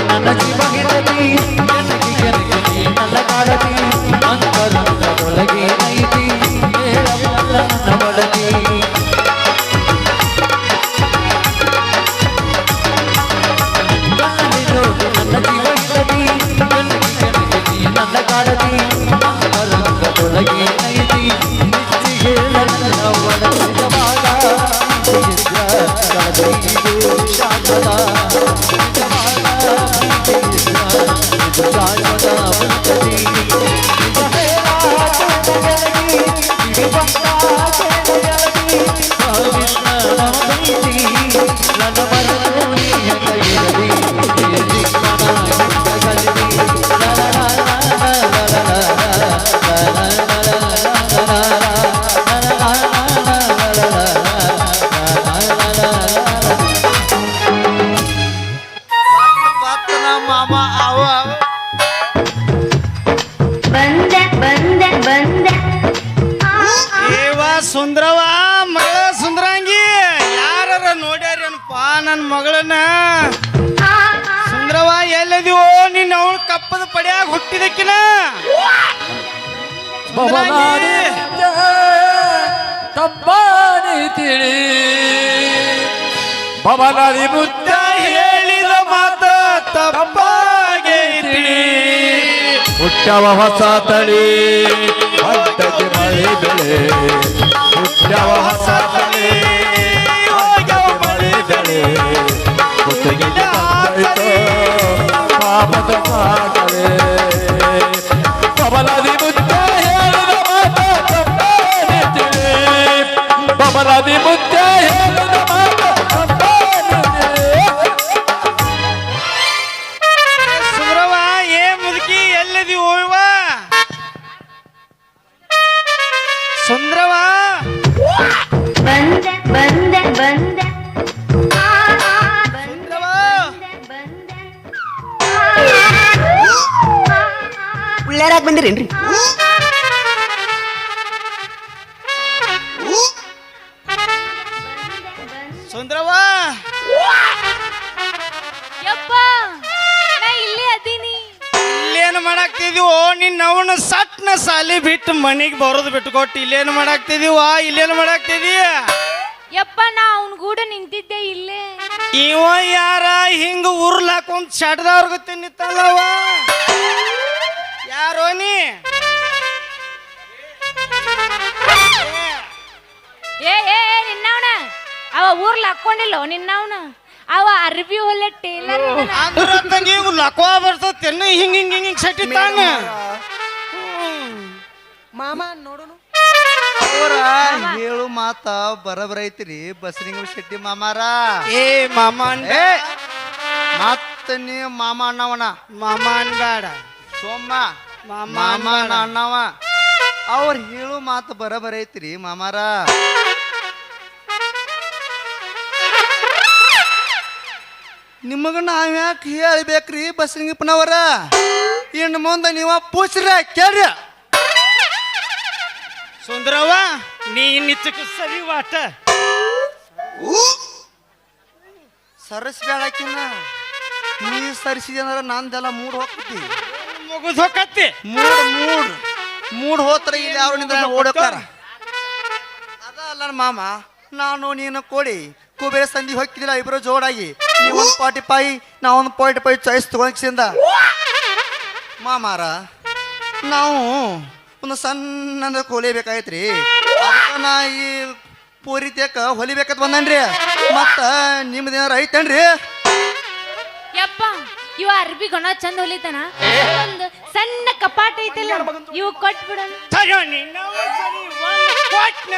ನನ್ನ ಜೀವ ಗೆಳತಿ, ನನಗೆ ಗೆಳತಿ, ನನ್ನ ಕಾಡತಿ ಶಾಶ್ವತ ನಿಜವಾದ ಪ್ರೀತಿಯಿಂದ ಇದು ಶಾಶ್ವತ ಬದುಕಲಿ. ನಿಜ ಹೇಳಾತು ಗೆಳತಿ, ಇದು ಬಂದ ಗೆಳತಿ, ಸಾವಿರ ನವದೈತಿ, ನನ್ನ ಮರಳು ನೀಯ ಕೈಯಲ್ಲಿ, ಈ ದಿಕ್ಕನ ಹಿಂದಗಲಿ. ಲಾ ಲಾ ಲಾ ಲಾ ಲಾ ಲಾ ಲಾ ಲಾ ಲಾ ಲಾ ಲಾ ಲಾ.
ಮಾಮ ಅವ
ಬಂದೆ ಬಂದೆ ಬಂದೆ
ಏವ ಸುಂದ್ರವ ಮಗಳ ಸುಂದ್ರಂಗಿ ಯಾರ ನೋಡ್ಯಾರೇನಪ್ಪ ನನ್ನ ಮಗಳನ್ನ ಸುಂದ್ರವ ಎಲ್ಲದಿವೋ ನೀನ್ ಅವಳು ಕಪ್ಪದ ಪಡ್ಯಾಗ ಹುಟ್ಟಿದಕ್ಕಿನ
ತಪ್ಪಾನೆ ತಿಳಿ ಬಬಲಾದಿ ಮುದ್ದ
ಹೇಳಿದ ಮಾತ ತಪ್ಪಾಗೆ ತಿಳಿ
ಹುಟ್ಟವ ಹೊಸ ತಳಿ ಹೊಟ್ಟಕ್ಕೆ ಮಳೆ ಬೆಳೆ ಹುಟ್ಟವ ಹೊಸ ತಳಿ ಹೊಟ್ಟಕ್ಕೆ ಮಳೆ ಬೆಳೆ ಹೊಟ್ಟೆಗೆ ಪಾಪದ ಪಾಕಳೆ ಬಬಲಾದಿ ಮುದ್ದ ಹೇಳಿದ ಮಾತ ತಪ್ಪಾನೆ ತಿಳಿ ಬಬಲಾದಿ ಮುದ್ದ ಹೇಳಿದ ಮಾತ ತಪ್ಪಾನೆ ತಿಳಿ.
ಸುಂದ್ರವ ಏ ಮುದುಕಿ ಎಲ್ಲದಿವೋ ಇವ ಸುಂದ್ರವ
ಬಂದೆ ಬಂದೆ ಬಂದೆ
ಸುಂದ್ರವ
ಉಳ್ಳಾರಾಗ ಬಂದಿರೇನ್ರಿ?
ಸುಂದ್ರವ
ಯಪ್ಪ ನಾ ಇಲ್ಲೇ ಅದೀನಿ.
ಇಲ್ಲೇನು ಮಾಡಾಕ್ತಿದೀವೋ ನಿನ್ನ ಅವನ ಸಟ್ನ ಸಾಲಿ ಬಿಟ್ಟು ಮನೆಗೆ ಬರೋದು ಬಿಟ್ಟುಕೊಟ್ಟು ಇಲ್ಲೇನು ಮಾಡಾಕ್ತಿದೀವ ಇಲ್ಲೇನು ಮಾಡಾಕ್ತಿದೀಯ
ಯಪ್ಪ ನಾ ಅವನ ಗೂಡ ನಿಂತಿದ್ದೆ ಇಲ್ಲೇ.
ಇವ ಯಾರ ಹಿಂಗ ಉರ್ಲಾಕೊಂಡ್ ಚಡ್ದವ್ರಿಗ ತಿನ್ನಿತ್ತಲ್ಲವ ಯಾರೋ ನೀ
ಏ ಏ ಏ, ನಿನ್ನವನ ಅವ ಊರ್ಲ ಹಾಕೊಂಡಿಲ್ಲ ನಿನ್ನವನ ಅವ ಅರ್ಬಿ ಹೊಲೆ ಟೇಲರ್
ಅಂದ್ರ ತಂಗಿ ಇವ್ ಲಕ್ವಾ ಬರ್ತದ ಹಿಂಗ ಹಿಂಗ ಹಿಂಗ ಸಟ್ಟಿ ತಾನ
ಮಾಮ ನೋಡೋನು
ಅವರ ಹೇಳು ಮಾತ ಬರಬರೈತ್ರಿ ಬಸರಿಂಗ ಶೆಟ್ಟಿ ಮಾಮಾರ ಏ ಮಾಮ ಮತ್ತ ನೀ ಮಾಮ ಅಣ್ಣವನ ಮಾಮ ಅನ್ಬೇಡ ಸೋಮ ಮಾಮ ಅಣ್ಣವ ಅವ್ರ ಹೇಳು ಮಾತು ಬರಬರೈತ್ರಿ ಮಾಮಾರ ನಿಮಗ ನಾವ್ ಯಾಕೆ ಹೇಳ್ಬೇಕ್ರಿ ಬಸರಿಂಗಪ್ಪನವರ ಇನ್ನು ಮುಂದೆ ನೀವ ಪೂಸ್ರ ಕೇಳ್ರಿ ಸುಂದರವ್ವ ನೀ ನಿಚ್ಚಕ್ಕೆ ಸರಿ ವಾಟ ಸರಸ್ಬೇಡಕಿನ ನೀ ಸರಿಸಿದೆ ಅಂದ್ರೆ ನಂದೆಲ್ಲ ಮೂಡ್ ಹೋಗ್ತಿ ಮುಗಿದ್ ಹೋಗತ್ತಿ ಮೂಡ್ ಹೋತ್ರ ಇಲ್ಲಿ ಯಾರು ನಿಂದ ಓಡೋಕಾರ ಅದಲ್ಲ ಮಾಮ ನಾನು ನೀನು ಕೊಡಿ ಕುಬೇರ ಸಂಧಿ ಹೊಕ್ಕಿದಿಲ್ಲ ಇಬ್ರು ಜೋಡಾಗಿ ನೀ ಒಂದು 45 ನಾ ಒಂದು 45 ಚಾಯ್ಸ್ ತಗೊಂಡ್ಸಿಂದ ಮಾಮಾರ ನಾವು ಒಂದು ಸಣ್ಣ ಹೊಲಿಬೇಕಾಯ್ತ್ರಿ ಅದಕ್ಕೆ ನಾ ಈ ಪೂರಿ ತೇಕ ಹೊಲಿಬೇಕಂತ ಬಂದನ್ರಿ ಮತ್ತ ನಿಮ್ದೇನಾರ ಐತೇನ್ರಿ
ಯಪ್ಪ ಇವ ಅರ್ಬಿ ಗಣ ಚಂದ ಹೊಲಿತಾನ ಒಂದು ಸಣ್ಣ ಕಪಾಟ ಐತಲ್ಲ ಇವು ಕೊಟ್ಬಿಡೋಣ.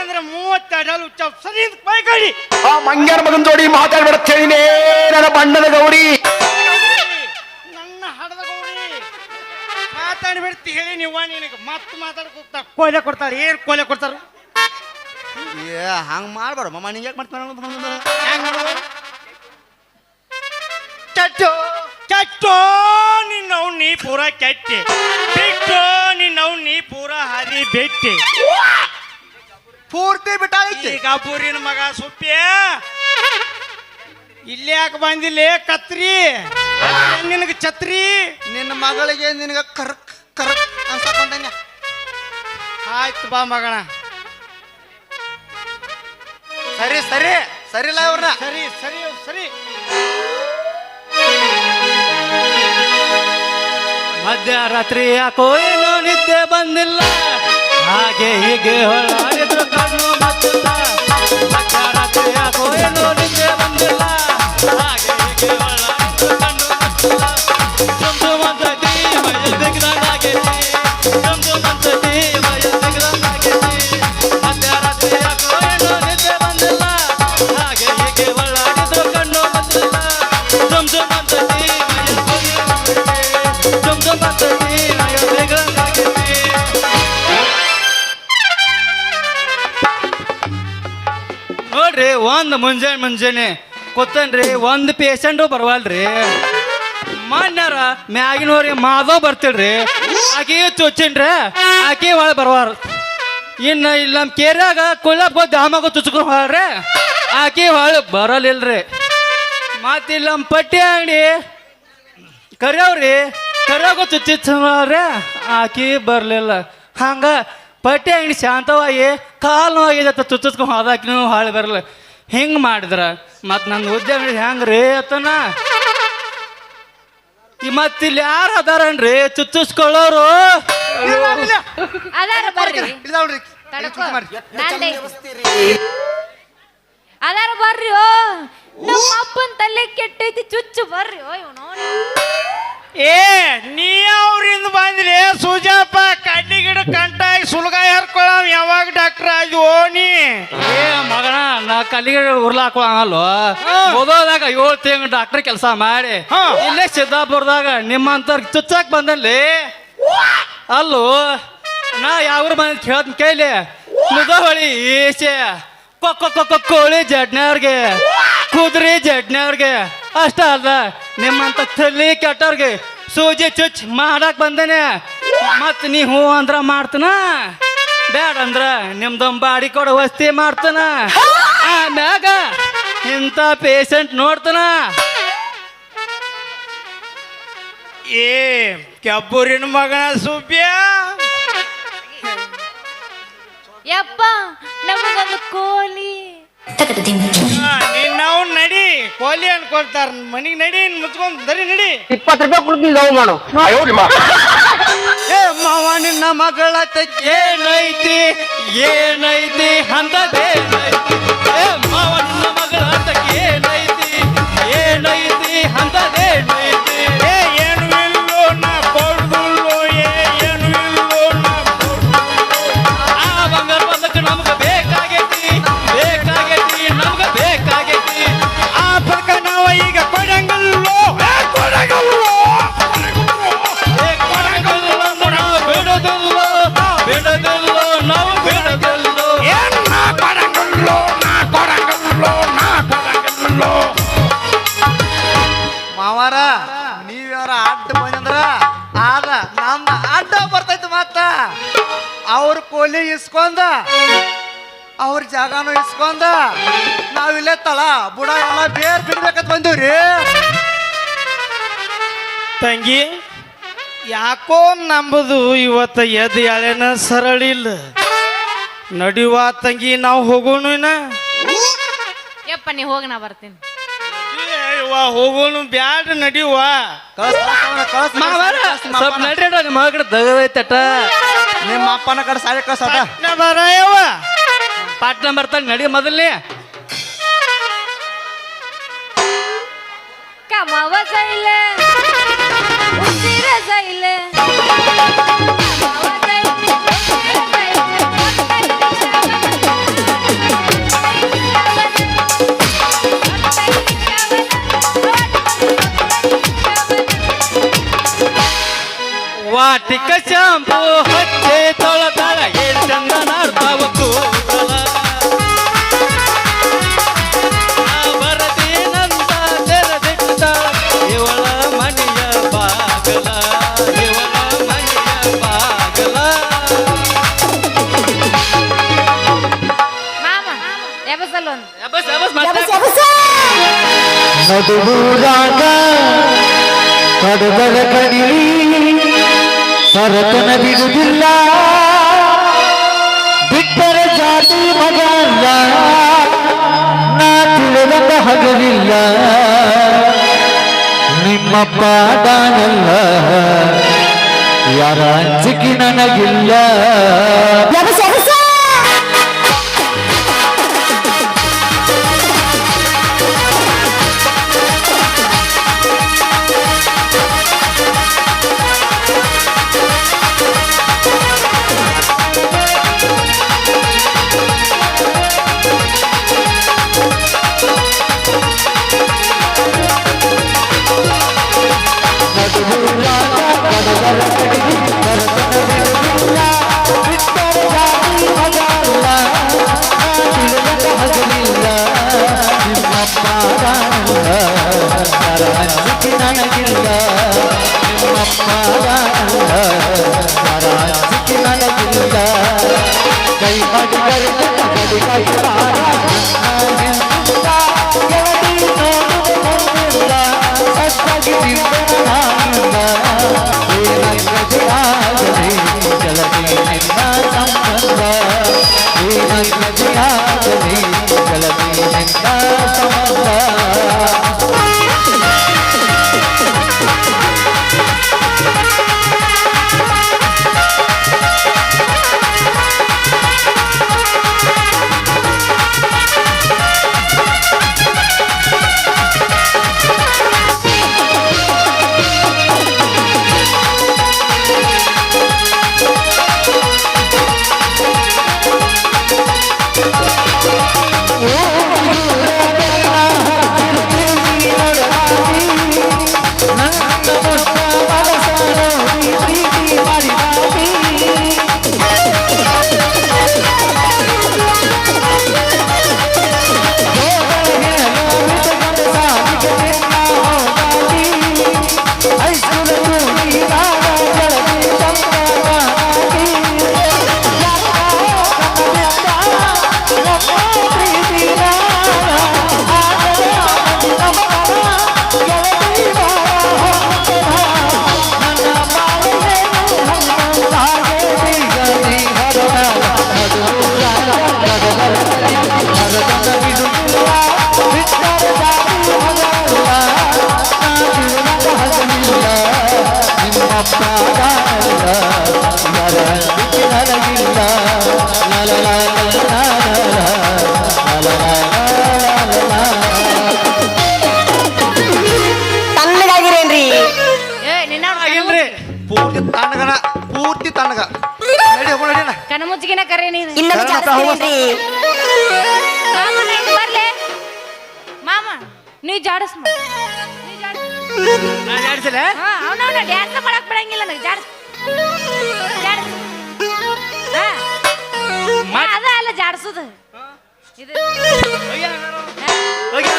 ಅಂದ್ರೆ 32 ಚಪ್ ಸರಿ ಬೈಕಡಿ
ಆ ಮಂಗ್ಯಾನ ಮಗನ್ ಜೋಡಿ ಮಾತಾಡ್ಬಿಡತ್ತೇನೆ ನನ್ನ ಬಣ್ಣದ ಗೌರಿ.
ನನ್ನ ಹಡದ ಗೌರಿ ಮಾತಾಡ್ಬಿಡ್ತಿ ಹೇಳಿ ನೀವು ನಿನಗೆ ಮತ್ತೆ ಮಾತಾಡ್ಕೊತ ಕೊಯ್ಲೆ ಕೊಡ್ತಾರೆ ಏನ್ ಕೊಯ್ಲೆ ಕೊಡ್ತಾರ ಏ ಹಂಗ ಮಾಡ್ಬೇಡ ಮಮ್ಮ ನೀ ಯಾಕೆ ಮಾಡ್ತಾರ ಚಟ್ಟೋ ಚಟ್ಟೋ ನಿನ್ನವ್ ನೀ ಪೂರ ಕೆಟ್ಟಿ ಬಿಟ್ಟು ನಿನ್ನವ್ ನೀ ಪೂರ ಹರಿ ಬೆಟ್ಟಿ ಪೂರ್ತಿ ಬಿಟ್ಟಾಳೈತಿ ಗಬ್ಬೂರಿನ ಮಗ ಸುಪ್ಪಿ ಇಲ್ಲಿ ಯಾಕೆ ಬಂದಿಲ್ಲ ಕತ್ರಿ ನಿನಗೆ ಛತ್ರಿ ನಿನ್ನ ಮಗಳಿಗೆ ನಿನಗ ಕರಕ್ ಕರಕ್ ಅನ್ಸಕೊಂಡ ಆಯ್ತು ಬಾ ಮಗಣ ಸರಿ ಸರಿ ಸರಿಲ್ಲ ಅವ್ರನ್ನ ಸರಿ ಸರಿ ಸರಿ
ಮಧ್ಯರಾತ್ರಿ ಯಾಕೋ ಏನೋ ನಿದ್ದೆ ಬಂದಿಲ್ಲ ಹಾಗೆ ಹೀಗೆ ಹೊಳಾಡಿದ್ರು ಕಣ್ಣು ಮತ್ತಿಲ್ಲ ಮಧ್ಯರಾತ್ರಿ ಯಾಕೋ ಏನೋ ನಿದ್ದೆ ಬಂದಿಲ್ಲ ಹಾಗೆ ಒಳಾಡಿದ್ರು ಕಣ್ಣು ಬಂದಿಲ್ಲ ಜುಮ್ ಜುಮ್ ಅಂತತಿ ಜುಮ್ ಜುಮ್ ಅಂತತಿ ಬೇಗಂಗಾಗೈತಿ ನೋಡ್ರಿ ಒಂದು ಮುಂಜಾನೆ ಕೂತನ್ರಿ ಒಂದು ಪೇಷಂಟು ಬರವಲ್ರಿ ಮನ್ಯಾರ ಮ್ಯಾಗಿನವ್ರಿಗೆ ಮಾಧವ್ ಬರ್ತಿಳ್ರಿ ಆಕಿ ಚುಚ್ಚಿನ್ರಿ ಆಕಿ ಒಳಗೆ ಬರವಾರ ಇನ್ನು ಇಲ್ಲಿ ನಮ್ಮ ಕೇರ್ಯಾಗ ಕುಳ್ಳಪ್ಪ ದಾಮಾಗ ಚುಚ್ಕೊಂಡು ಹೋಗ್ರಿ ಆಕಿ ಹೊಳೆ ಬರಲಿಲ್ರಿ ಮತ್ತೆ ಇಲ್ಲಿ ನಮ್ಮ ಪಟ್ಟಿ ಅಂಗಡಿ ಕರಿಯವ್ರಿ ಕರಿಯಾಗ ಚುಚ್ಚಿಚ್ರಿ ಆಕಿ ಬರಲಿಲ್ಲ ಹಂಗ ಪಟ್ಟಿ ಅಂಗಡಿ ಶಾಂತವಾಗಿ ಕಾಲು ನೋವಾಗಿದೆ ಚುಚ್ಚಿಸ್ಕೊಂಡು ಹೋದಾಕಿನೂ ಹೊಳೆ ಬರಲ್ಲ ಹಿಂಗೆ ಮಾಡಿದ್ರ ಮತ್ತು ನನ್ನ ಉದ್ಯೋಗ ಹೆಂಗ್ರಿ ಅತ್ತನ ಮತ್ತೆ ಇಲ್ಲಿ ಯಾರು ಅದಾರನ್ರಿ ಚುಚ್ಚಿಸ್ಕೊಳ್ಳೋರು
ಅದಾರ ಬರ್ರಿ
ಇದಾವ್ರಿ
ತಡ್ಕೊ. ಅದಾರ ಬರ್ರಿ ಓ ನಮ್ಮ ಅಪ್ಪನ ತಲೆ ಕೆಟ್ಟೈತಿ ಚುಚ್ಚು ಬರ್ರಿ ಓ ಇವನು
ಏ ನೀ ಅವ್ರಿಂದ ಬಂದ್ರಿ ಸುಜಾಪ ಕಡ್ಡಿ ಗಿಡ ಕಂಟಾಗಿ ಸುಲ್ಗಾಯಿ ಹರ್ಕೊಳವ್ ಯಾವಾಗ ಡಾಕ್ಟರ್ ಆದ್ವು ನೀ
ಏ ಮಗನ ನಾ ಕಲ್ಲಿಗೆ ಉರ್ಲಾಕಲ್ಲ ಓದೋದಾಗ 7 ತಿಂಗಳು ಡಾಕ್ಟರ್ ಕೆಲಸ ಮಾಡಿ ಇಲ್ಲೇ ಸಿದ್ದಾಪುರದಾಗ ನಿಮ್ಮಂತವ್ರ ಚುಚ್ಚಾಕ್ ಬಂದಲ್ಲಿ ಅಲ್ಲೋ ನಾ ಯಾವ್ರ ಬಂದ ಕೇಳ್ತೀನಿ ಕೈಲಿ ಮುದಹೊಳಿ ಈಸೆ ಕೋಳಿ ಜಡ್ನವ್ರಿಗೆ ಕುದುರೆ ಜಡ್ನವ್ರಿಗೆ ಅಷ್ಟ ಅಲ್ಲ ನಿಮ್ಮಂತ ತಲೆ ಕೆಟ್ಟವ್ರಿಗೆ ಸೂಜಿ ಚುಚ್ ಮಾಡಕ್ ಬಂದೇನೆ ಮತ್ ನೀ ಹೂ ಅಂದ್ರ ಮಾಡ್ತನ ಬ್ಯಾಡ ಅಂದ್ರ ನಿಮ್ದೊಂದು ಬಾಡಿ ಕೊಡೋ ವಸ್ತಿ ಮಾಡ್ತಾನ ಆಮ್ಯಾಗ ಇಂಥ ಪೇಷಂಟ್ ನೋಡ್ತಾನ
ಏ ಕೆಬ್ಬೂರಿನ ಮಗನ ಸುಬ್ಯ
ಯಪ್ಪ ನಮಗೊಂದು ಕೋಲಿ
ನಾವು ನಡಿ ಕೋಲಿ ಅನ್ಕೊಳ್ತಾರ ಮನಿಗ್ ನಡಿ ಮುಚ್ಕೊಂಡ್ ದರಿ ನಡಿ
20 ರೂಪಾಯಿ ಕೊಡ್ತೀನಿ ಲವ್ ಮಾಡು
ಏ ಮಾವ ನಿನ್ನ ಮಗಳ ಏನೈತಿ ಏನೈತಿ ಅಂತದೇನೈತಿ ಏ ಮಾವ ನಿನ್ನ ಮಗಳ ಏನೈತಿ ಏನೈತಿ ಅಂತದೇನೈತಿ
ಏ ಏನು ಇಲ್ಲೋ ನಾ ಕೊಡುದಿಲ್ಲೋ ಏನು ಇಲ್ಲೋ ನಾ
ಆ ಬಂಗಾರ ಬದಕ್ಕೆ ನಮ್ಗೆ ಬೇಕಾಗೈತಿ ಬೇಕಾಗೈತಿ ನಮ್ಗೆ ಬೇಕಾಗೈತಿ
ಆ ಪಕ್ಕ ನಾವು ಈಗ ಕೊಡಂಗಿಲ್ಲೋ ಕೊಡಂಗಿಲ್ಲೋ
ಏ ಕೊಡಗಲ್ಲ ನಾವು ಬಿಡೋದಿಲ್ಲ ಬಿಡೋದಿಲ್ಲ ನಾವು ಬಿಡೋದಿಲ್ಲ
ಏನ್ ನಾ ಕೊಡಂಗಿಲ್ಲೋ ನಾ ಕೊಡಂಗಿಲ್ಲೋ ನಾ ಕೊಡಂಗಿಲ್ಲೋ
ಮಾವಾರ ನೀವ್ಯಾರ ಅಡ್ಡ ಬಂದ್ರ ಆದ ನಮ್ದ ಅಡ್ಡ ಬರ್ತೈತಿ ಮತ್ತ ಅವ್ರ ಕೋಲಿ ಇಸ್ಕೊಂಡ ಅವ್ರ ಜಾಗನೂ ಇಸ್ಕೊಂಡ ನಾವಿಲ್ಲೇ ತಳ ಬುಡ ಎಲ್ಲ ಬೇರ್ ಬಿಡ್ಬೇಕಂತ ಬಂದಿವ್ರಿ
ತಂಗಿ ಯಾಕೋ ನಂಬುದು ಇವತ್ತು ಎದ್ದು ಎಳೆನ ಸರಳಿಲ್ಲ ನಡಿವ ತಂಗಿ ನಾವು ಹೋಗೋಣ
ಯಪ್ಪ ನೀ ಹೋಗಿ ನಾ ಬರ್ತೀನಿ
ಹೋಗೋಣ ಬ್ಯಾಡ ನಡಿವ
ಮಾವಾರ ಸ್ವಲ್ಪ ನಡ್ರಿ ನಿಮ್ಮ ಮಗಳ ದಗದೈತಟ
ನಿಮ್ಮ ಅಪ್ಪನ ಕಡೆ ಸಾಲಿ ಕಳ್ಸಟ
ಬರಯವ
ಪಾಟ್ನ ಬರ್ತಾನೆ ನಡಿ ಮೊದಲನೇ
ಕಮವ ಸೈಲ ಉಸಿರ ಸೈಲ
ವಾಟಿಕ ಶಾಂಪು ಹಚ್ಚೆ ತೊಳತಾಳ ಏನ್ ಚಂದ ನಾಡ್ತಾವ ಕೂದಲ ಬರದೇನಂತ ತೆರೆದಿಟ್ಟಾಳ ಇವಳ ಮನೆಯ ಬಾಗಲ ಇವಳ ಮನೆಯ ಬಾಗಲ
ಮಾಮ ಎಬಸಲ್ ಒಂದು
ಎಬಸ್ ಎಬಸ್ ಮತ್ತೆ
ನಡುಗೂರಾಗ ಕಡದಲ ಕಡಿಲಿ ಸರತನ ಬಿಡುವುದಿಲ್ಲ ಬಿಟ್ಟರೆ ಜಾತಿ ಮಗ ಅಲ್ಲ ನಾ ತಿಳಿದಂಗ ಹಗಲಿಲ್ಲ ನಿಮ್ಮ ಪಾಡನಲ್ಲ ಯಾರ ಅಂಜಿಕೆ ನನಗಿಲ್ಲ ದಾನಲ್ಲ ಯಾರ ಅಂಜಿಕೆ ನನಗಿಲ್ಲ ನಿಮ್ಮಪ್ಪ ದಾನಲ್ಲ ಯಾರ ಅಂಜಿಕೆ ನನಗಿಲ್ಲ ಕೈ ಮಾಡಿ ಕೈ ಕೈ ಗೆಳತಿ ನೋಡುವುದಿಲ್ಲ ಸತ್ತಾಗಿ ನಿಂತ ನಾನಿಲ್ಲ ಏನಗಲಿ ಗೆಳತಿ ನಿನ್ನ ಸಂಬಂಧ ಏನಗಲಿ ಗೆಳತಿ ನಿನ್ನ ಸಂಬಂಧ
ತಣ್ಣಗಾಗಿರೇನ್ರಿ?
ಏ ನಿನ್ನ
ಆಗಿಲ್ರಿ
ಪೂರ್ತಿ ತಣ್ಣಗ ನಡಿ ಹೋಗೋಣ ನಡಿನ
ಕಣ್ಮುಚ್ಚಿಗೆನ ಕರೆ ನೀನು
ಇನ್ನೊಂದು ಜಾಸ್ತಿರೇನ್ರಿ?
ಮಾಮ ನೀನು ಬರ್ಲೆ ಮಾಮ ನೀ ಜಾಡಸ್
ನಾನು ಆಡ್ಸಿಲ್ಲ
ಅವನವನ ಡ್ಯಾನ್ಸ್ ಮಾಡಕ್ ಬಿಡಂಗಿಲ್ಲ ನನಗೆ ಜಾಡಸ್ ಅದ ಅಲ್ಲ ಜಾಡ್ಸುದು ಇದು
ಹೋಗಿ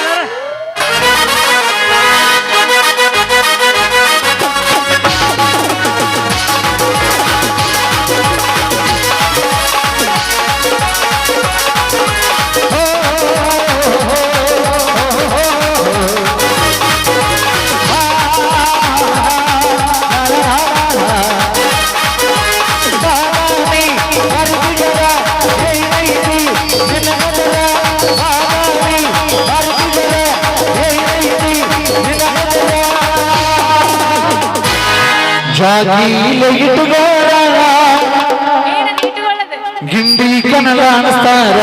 ಜಾಗಿಲೆ ಇಟ್ಟುಗೋರ
ಏನನ್ನ ಇಟ್ಕೊಳ್ಳೋದು
ಗಿಂಡಿ ಕನಲ ಅನಿಸ್ತಾರ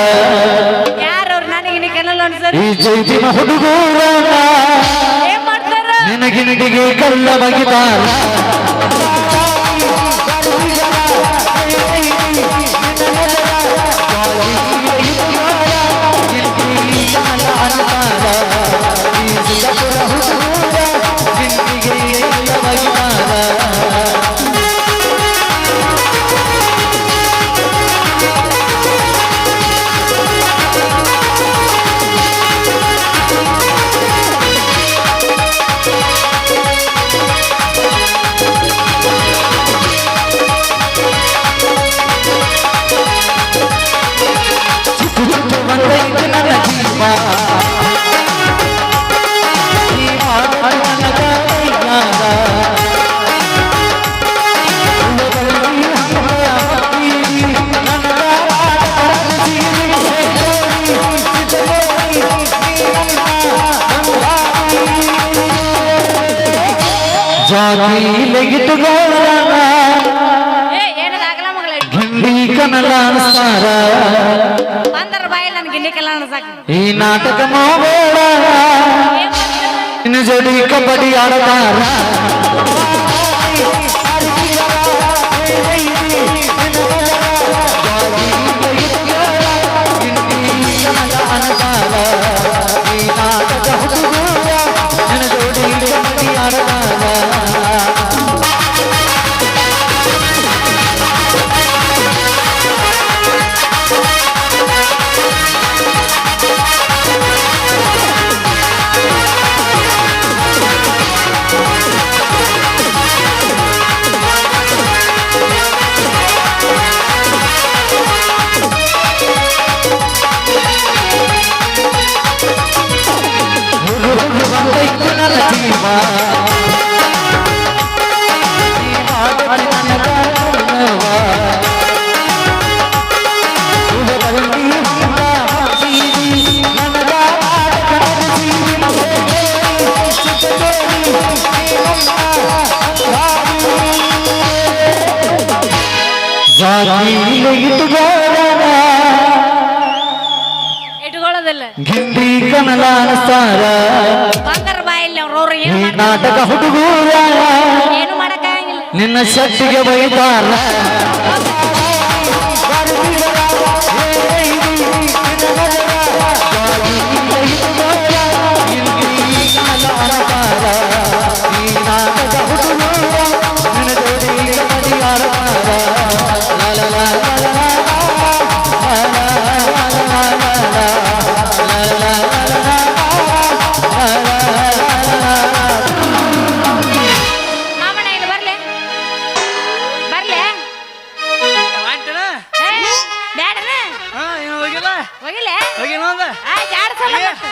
ಯಾರವ್ರು ನನಗೆ ಕೆನಲ್ ಅನ್ಸರಿ
ಈ ಜೈತಿನ ಹುಡುಗೂರ
ಏನ್ ಮಾಡ್ತಾರ
ನಿನಗಿನಿಗೆ ಕಲ್ಲ ಬಗಿತಾರ ಜಾಗಿಲೆ ಇಟ್ಟುಗೋರ
ಏ ಏನದಾಗಲ್ಲ ಮಗಳ
ಗಿಂಡಿ ಕನಲ ಅನಿಸ್ತಾರ
ಬಂದರ ಬಾಯಿ ನನ್ ಗಿನ್ನಿಕೆಲ್ಲ ಅನ್ಸಾಕ
ಈ ನಾಟಕ ಮಾಡೋಣ
ಏನ್ ಮಾಡ್ತಾರ
ನಿನ್ನ ಜೋಡಿ ಕಬಡ್ಡಿ ಆಡತಾರ ಒಳಗೈತು ನನ್ನ ಜೀವ ನೀ ಮಾಡಬಾರ ನನ್ನ ಕಾರಣವ. ಶುಭದಲ್ಲಿ ಹಂಗ ಹಾಸಿದಿ, ನನಗಾದ ಕನಸಿದಿ ಮನೆಗೆ ಸುತ್ತದೇವಿ ನೀನಲ್ಲ ಅಂಗಾರಿ. ಜಾತಿಯಿಲೆ ಇಟ್ಟುಗೋರನ
ಇಟ್ಕೊಳ್ಳೋದಿಲ್ಲ
ಗಿಂಡಿ ಕಮಲಾನಸ್ತಾರ
ಬಂಗಾರ ಬಾಯಿಲ್ಲ ಅವ್ರವ್ರು
ಈ
ಏನು
ನಾಟಕ ಹುಡುಗೂರ
ಏನು ಮಾಡಕ್ಕಾಗಿಲ್ಲ.
ನಿನ್ನ ಶಕ್ತಿಗೆ ಬೈತಾರ. ಈ ನಾಟಕ ಹುಡುಗೂರ ನಿನ್ನ ಜೋಡಿ ಕಮಡಿಯಾರ
ಮಾಮಣ್ಣ ಇಲ್ಲಿ ಬರ್ಲೆ ಬರ್ಲೆ
ಮಾಡ್ತೀನ
ಬ್ಯಾಡನ
ಹಾ ಏನು ಹೋಗಿಲ್ಲ
ಹೋಗಿಲ್ಲ
ಹೋಗಿಲ್ಲ ಅಂದ
ಆಯ್ತು ಆಡ್ಸಲ್ಲ ಮತ್ತೆ.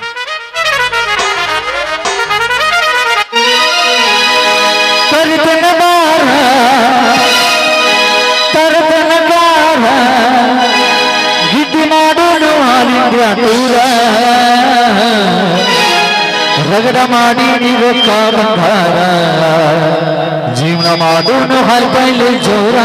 ತರತನಗಾರ ತರತನಗಾರ ಗಿಡ್ಡಿ ಮಾಡೋನು ಹಾಲಿಂದ ದೂರ ರಗಡ ಮಾಡಿ ನೀವು ಬಂಗಾರ ಜೀವನ ಮಾಡೋನು ಹಾಲ್ಪೈಲಿ ಜೋರ.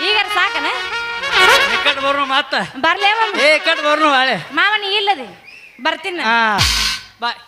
ಈಗ ಸಾಕನ
ಕಟ್ ಬರ್ನು ಮತ್ತ
ಬರ್ಲೇ
ಏ ಕಟ್ ಬರ್ನು ಬಾಳೆ
ಮಾವ ನೀ ಇಲ್ಲದೆ ಬರ್ತೀನಿ ನಾನು.
ಹಾ ಬಾಯ್